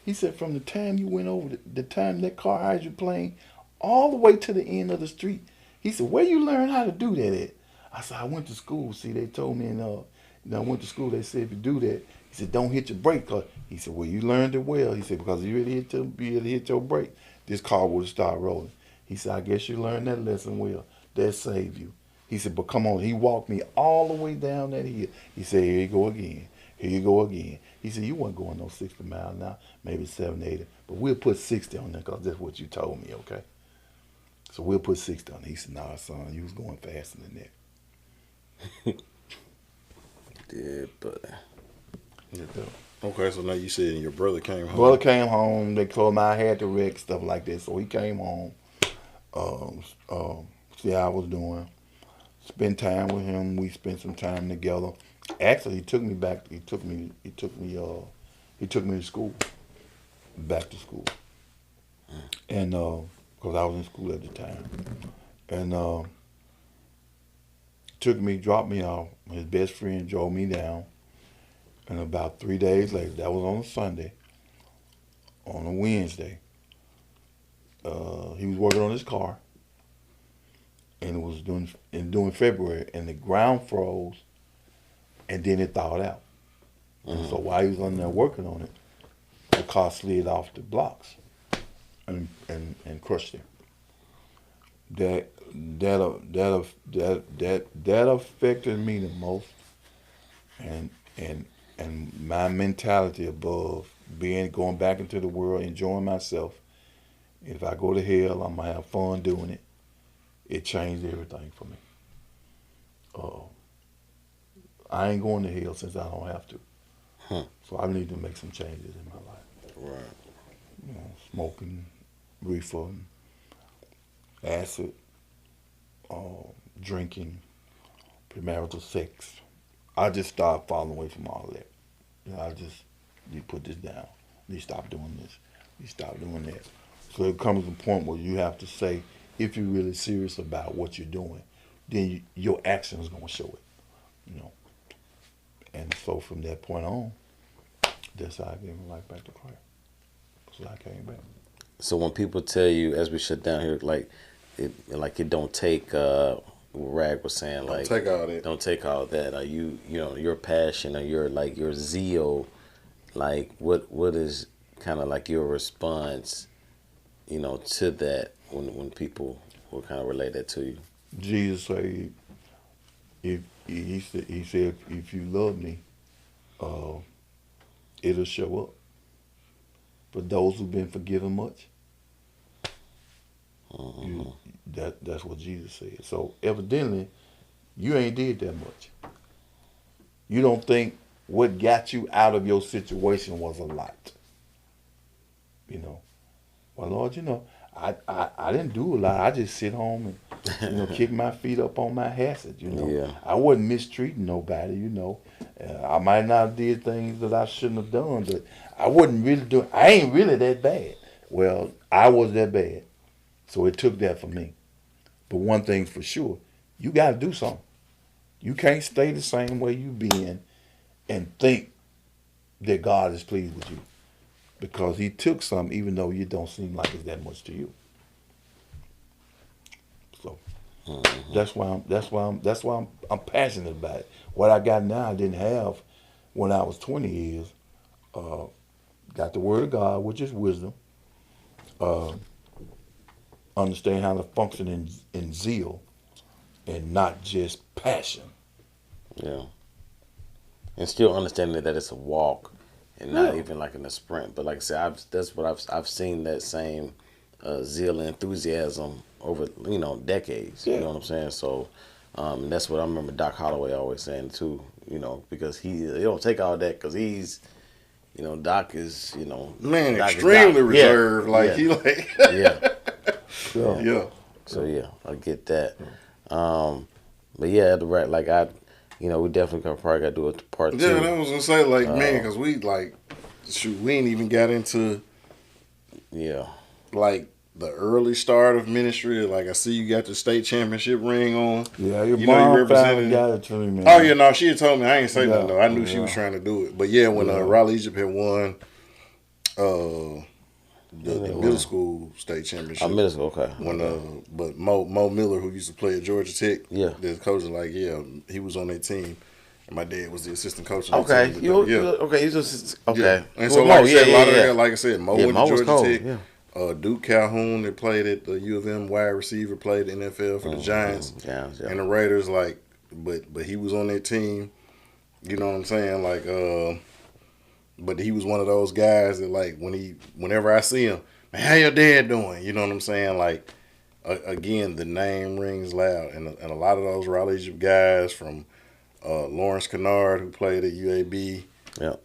He said, from the time you went over, the time that car hydroplane, all the way to the end of the street. He said, where you learn how to do that at? I said, I went to school. See, they told me, I went to school. They said, if you do that, he said, don't hit your brake. He said, well, you learned it well. He said, because if you really hit your brake, this car would have started rolling. He said, I guess you learned that lesson well. That saved you. He said, but come on. He walked me all the way down that hill. He said, here you go again. Here you go again. He said, you weren't going no 60 miles now, maybe 70, 80. But we'll put 60 on there because that's what you told me, okay? So we'll put 60 on it. He said, nah, son, you was going faster than that.
Yeah, but...
Okay, so now you said your brother came home.
Brother came home. They told me I had to wreck, stuff like that. So he came home. See how I was doing. Spend time with him. We spent some time together. Actually, he took me back. He took me to school. Back to school. And because I was in school at the time. And dropped me off. His best friend drove me down. And about 3 days later, that was on a Sunday, on a Wednesday, he was working on his car. And it was during February, and the ground froze, and then it thawed out. And so while he was on there working on it, the car slid off the blocks and crushed him. That affected me the most, and my mentality above going back into the world, enjoying myself. If I go to hell, I'm gonna have fun doing it. It changed everything for me. I ain't going to hell since I don't have to. So I need to make some changes in my life.
Right.
Smoking, reefer, acid, drinking, premarital sex. I just started falling away from all that. You put this down. You stop doing this. You stop doing that. So it comes to a point where you have to say, if you're really serious about what you're doing, then your action is going to show it. And so from that point on, that's how I gave my life back to Christ. So I came back.
So when people tell you, as we shut down here, it don't take what Rag was saying,
Don't take all that.
Don't take all that. Your passion or your zeal, what is kind of like your response, to that when people will kind of relate that to you?
Jesus said, if he said, if you love me, it'll show up. For those who've been forgiven much, that's what Jesus said. So evidently, you ain't did that much. You don't think what got you out of your situation was a lot. You know, well, Lord, I didn't do a lot. I just sit home and kick my feet up on my hasset.
Yeah.
I wasn't mistreating nobody. I might not have did things that I shouldn't have done, but I wasn't really doing. I ain't really that bad. Well, I was that bad, so it took that for me. But one thing for sure, you got to do something. You can't stay the same way you been and think that God is pleased with you, because He took some, even though you don't seem like it's that much to you. So that's why I'm passionate about it. What I got now, I didn't have when I was 20 years. Got the Word of God, which is wisdom. Understand how to function in zeal, and not just passion.
Yeah. And still understanding that it's a walk and not even like in a sprint. But like I said, I've seen that same zeal and enthusiasm over decades.
Yeah.
You know what I'm saying? So that's what I remember Doc Holloway always saying too. Because he don't take all that, because he's Doc is
Man,
Doc
extremely
Doc.
reserved.
Yeah.
Like
Yeah.
he like
Yeah.
yeah.
So yeah, I get that. But yeah, we definitely probably got to do a part two.
Yeah, I was gonna say man, because we we ain't even got into the early start of ministry. Like I see you got the state championship ring on.
Yeah, your
you
mom
you represented
got it to me, man.
Oh yeah, no, she had told me. I ain't say nothing though. I knew she
Yeah.
was trying to do it. But yeah, when Raleigh Egypt had won the middle school state championship.
Middle school, okay.
But Mo Miller, who used to play at Georgia Tech,
Yeah.
the coach was he was on that team. And my dad was the assistant coach.
Okay,
Team.
okay, he's just okay.
Yeah. And
Well,
so, like I said, a lot of
yeah.
that, like I said, Mo
Yeah,
went
Mo
to
was
Georgia
cold,
Tech.
yeah.
Duke Calhoun, that played at the U of M wide receiver, played in the NFL for the Giants
Yeah.
and the Raiders. But he was on that team. You know what I'm saying? But he was one of those guys that whenever I see him, man, how your dad doing? You know what I'm saying? Again, the name rings loud, and a lot of those Raleigh Egypt guys from Lawrence Kennard, who played at UAB.
Yeah.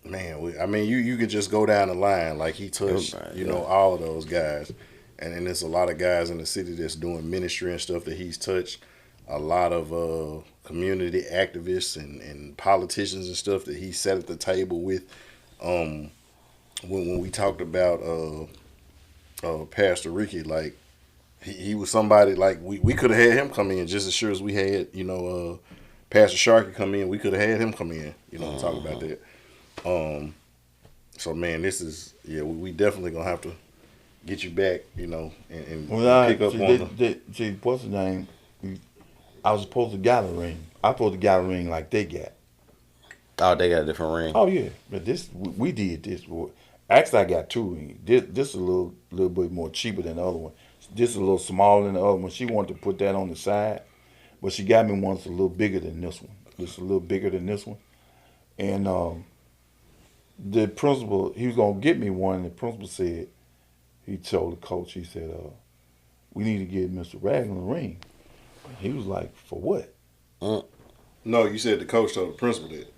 Man, you could just go down the line. Like he touched, all of those guys, and there's a lot of guys in the city that's doing ministry and stuff that he's touched. A lot of community activists and politicians and stuff that he sat at the table with. When we talked about Pastor Ricky, he was somebody we could have had him come in just as sure as we had Pastor Sharkey come in. We could have had him come in, and talk about that. So man, this is we definitely gonna have to get you back, and pick up on
See, what's the name? I was supposed to get a ring. I supposed to get a ring like they got.
Oh, they got a different ring.
Oh yeah, but we did this. Actually, I got two rings. This is a little bit more cheaper than the other one. This is a little smaller than the other one. She wanted to put that on the side, but she got me one that's a little bigger than this one. Just a little bigger than this one. And the principal, he was gonna get me one. And the principal said, he told the coach, he said, "We need to get Mr. Ragland a ring." He was like, "For what?"
No, you said the coach told the principal that.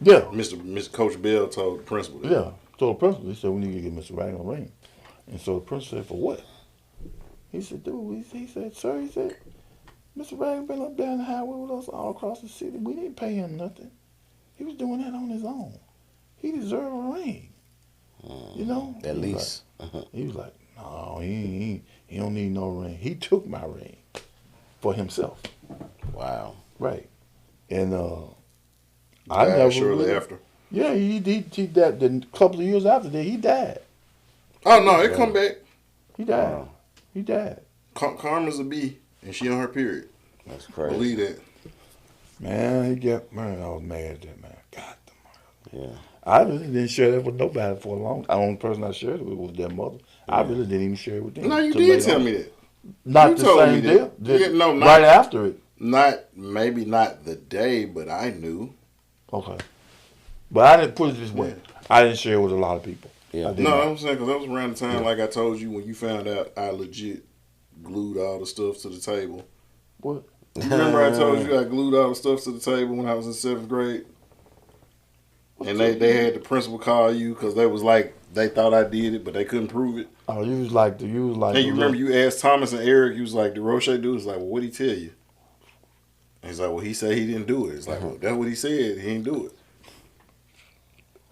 Yeah.
Mr. Coach Bell told the principal that.
Yeah. So the principal, he said, "We need to get Mr. Ragland a ring." And so the principal said, "For what?" He said, "Dude," he said, "Sir," he said, "Mr. Ragland been up down the highway with us all across the city. We didn't pay him nothing. He was doing that on his own. He deserved a ring."
At least.
He was like, "No, he don't need no ring." He took my ring for himself.
Wow.
Right. And
I never shortly after.
Yeah, he died. The couple of years after that, he died.
Oh no, it come back.
He died.
Wow.
He died.
Karma's a bee, and she on her period.
That's crazy.
Believe that.
Man, I was mad at that, man. God damn.
Yeah.
I really didn't share that with nobody for a long time. The only person I shared it with was their mother. I really didn't even share it with them.
No, you
till
did
later
tell
on.
me that.
Not
You
the
told
same
me
deal.
that. Yeah, no, not-
right after it.
Maybe not the day, but I knew.
Okay. But I didn't put it this way. I didn't share with a lot of people.
Yeah.
No, I'm saying because that was around the time, like I told you, when you found out I legit glued all the stuff to the table.
What?
You remember I told you I glued all the stuff to the table when I was in 7th grade? And they had the principal call you because they was like, they thought I did it, but they couldn't prove it.
Oh, you was like.
And you remember you asked Thomas and Eric, you was like, did Rosheay do it? It's like, well, what'd he tell you? And he's like, well, he said he didn't do it. It's like, well, that's what he said. He didn't do it.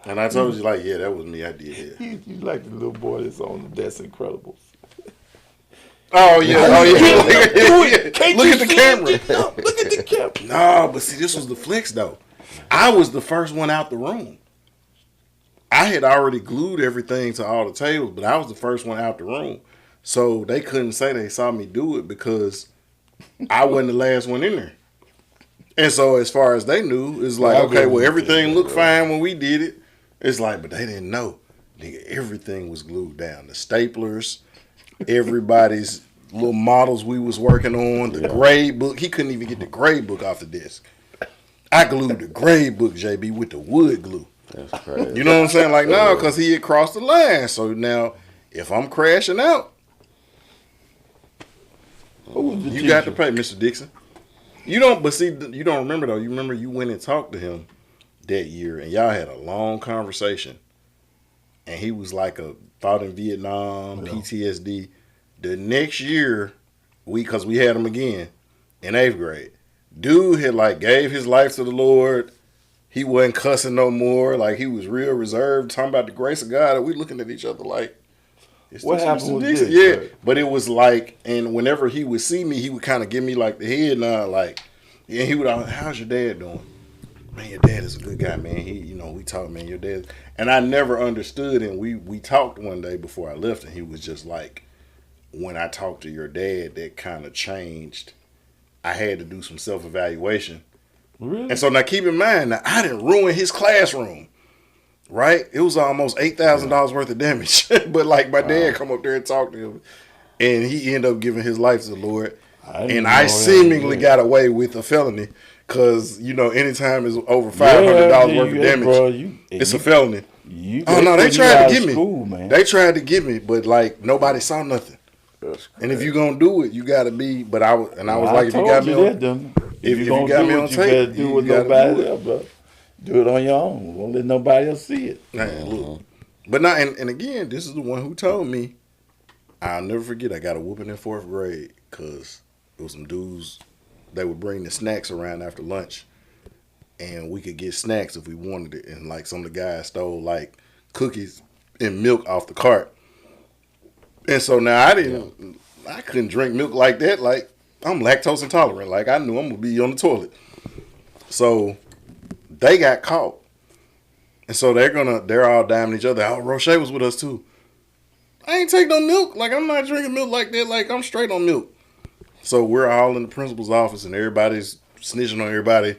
And I told you, like, yeah, that was me. I did it.
You like the little boy that's on That's Incredibles.
Oh, yeah. Oh, yeah.
Can't
Look
you
at the
see
camera.
it? No, look at the camera.
No, but see, this was the flex, though. I was the first one out the room. I had already glued everything to all the tables, but I was the first one out the room. So they couldn't say they saw me do it because I wasn't the last one in there. And so as far as they knew, it's like, okay, well, everything looked fine when we did it. It's like, but they didn't know. Nigga, everything was glued down. The staplers, everybody's little models we was working on, the grade book. He couldn't even get the grade book off the desk. I glued the grade book, JB, with the wood glue.
That's crazy.
You know what I'm saying? Like, no, because he had crossed the line. So now, if I'm crashing out, you got to pay, Mr. Dixon. You don't, but see, you don't remember, though. You remember you went and talked to him that year, and y'all had a long conversation. And he was like a thought in Vietnam, PTSD. The next year, because we had him again in 8th grade, dude had like gave his life to the Lord. He wasn't cussing no more. Like, he was real reserved, talking about the grace of God. And we looking at each other like,
what happened with
Dixon?
this?
Yeah,
Right?
but it was like, and whenever he would see me, he would kind of give me like the head nod, like, and he would, how's your dad doing? Man, your dad is a good guy, man. He, you know, we talked, man, your dad. And I never understood, and we talked one day before I left, and he was just like, when I talked to your dad, that kind of changed. I had to do some self-evaluation.
Really?
And so now keep in mind, now I didn't ruin his classroom, right? It was almost $8,000 worth of damage. But like my dad come up there and talk to him, and he ended up giving his life to the Lord. And I seemingly got away with a felony because, you know, anytime it's over $500 worth of damage, bro, it's a felony. Oh, no, they tried to get me. They tried to get me, but like nobody saw nothing. And if you're going to do it, you got to be, but I was like, if you got me on, if you got me on tape,
you better do what nobody else, bro. Do it on your own. Don't let nobody else see it.
Man, look. But now, and again, this is the one who told me, I'll never forget, I got a whooping in 4th grade because there was some dudes, they would bring the snacks around after lunch, and we could get snacks if we wanted it. And like some of the guys stole like cookies and milk off the cart. And so now I couldn't drink milk like that. Like, I'm lactose intolerant. Like, I knew I'm going to be on the toilet. So they got caught. And so they're all diming each other. Oh, Rosheay was with us too. I ain't take no milk. Like, I'm not drinking milk like that. Like, I'm straight on milk. So we're all in the principal's office and everybody's snitching on everybody.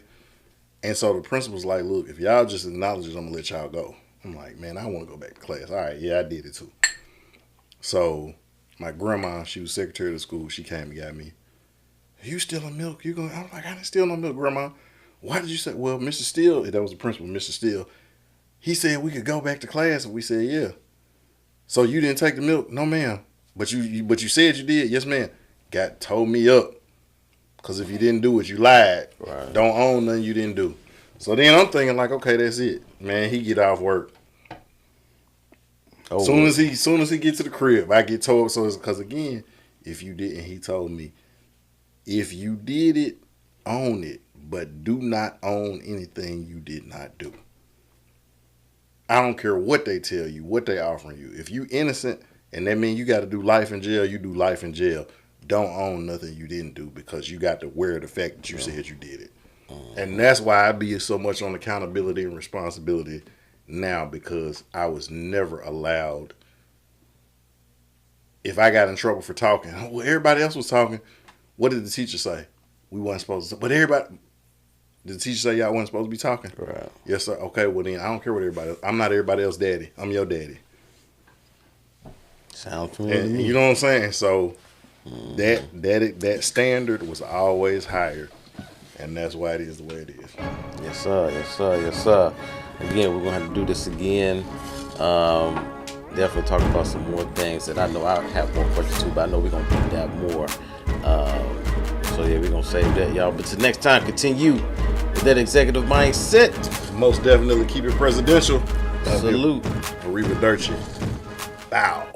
And so the principal's like, look, if y'all just acknowledge it, I'm going to let y'all go. I'm like, man, I want to go back to class. All right, yeah, I did it too. So my grandma, she was secretary of the school. She came and got me. You stealing milk? I'm like, I didn't steal no milk, Grandma. Why did you say? Well, Mr. Steele, that was the principal, Mr. Steele. He said we could go back to class, and we said yeah. So you didn't take the milk? No, ma'am. But you said you did? Yes, ma'am. Told me up. Because if you didn't do it, you lied. Right. Don't own nothing you didn't do. So then I'm thinking like, okay, that's it. Man, he get off work. Oh, soon as he get to the crib, I get told. So it's because again, if you didn't, he told me, if you did it, own it, but do not own anything you did not do. I don't care what they tell you, what they offering you. If you innocent and that means you got to do life in jail, you do life in jail. Don't own nothing you didn't do because you got to wear the fact that you said you did it. And that's why I be so much on accountability and responsibility now, because I was never allowed. If I got in trouble for talking, well, everybody else was talking. What did the teacher say? We wasn't supposed to. But everybody, did the teacher say y'all wasn't supposed to be talking?
Right.
Yes, sir. Okay, well then I don't care what everybody else. I'm not everybody else's daddy. I'm your daddy.
Sounds familiar.
And you know what I'm saying? So That standard was always higher, and that's why it is the way it is.
Yes, sir. Yes, sir. Yes, sir. Again, we're gonna have to do this again. Definitely talk about some more things that I know I have more questions too, but I know we're gonna deep dive more. So yeah, we're gonna save that, y'all. But till next time, continue with that executive mindset.
Most definitely keep it presidential.
Salute.
Arrivederci. Bow.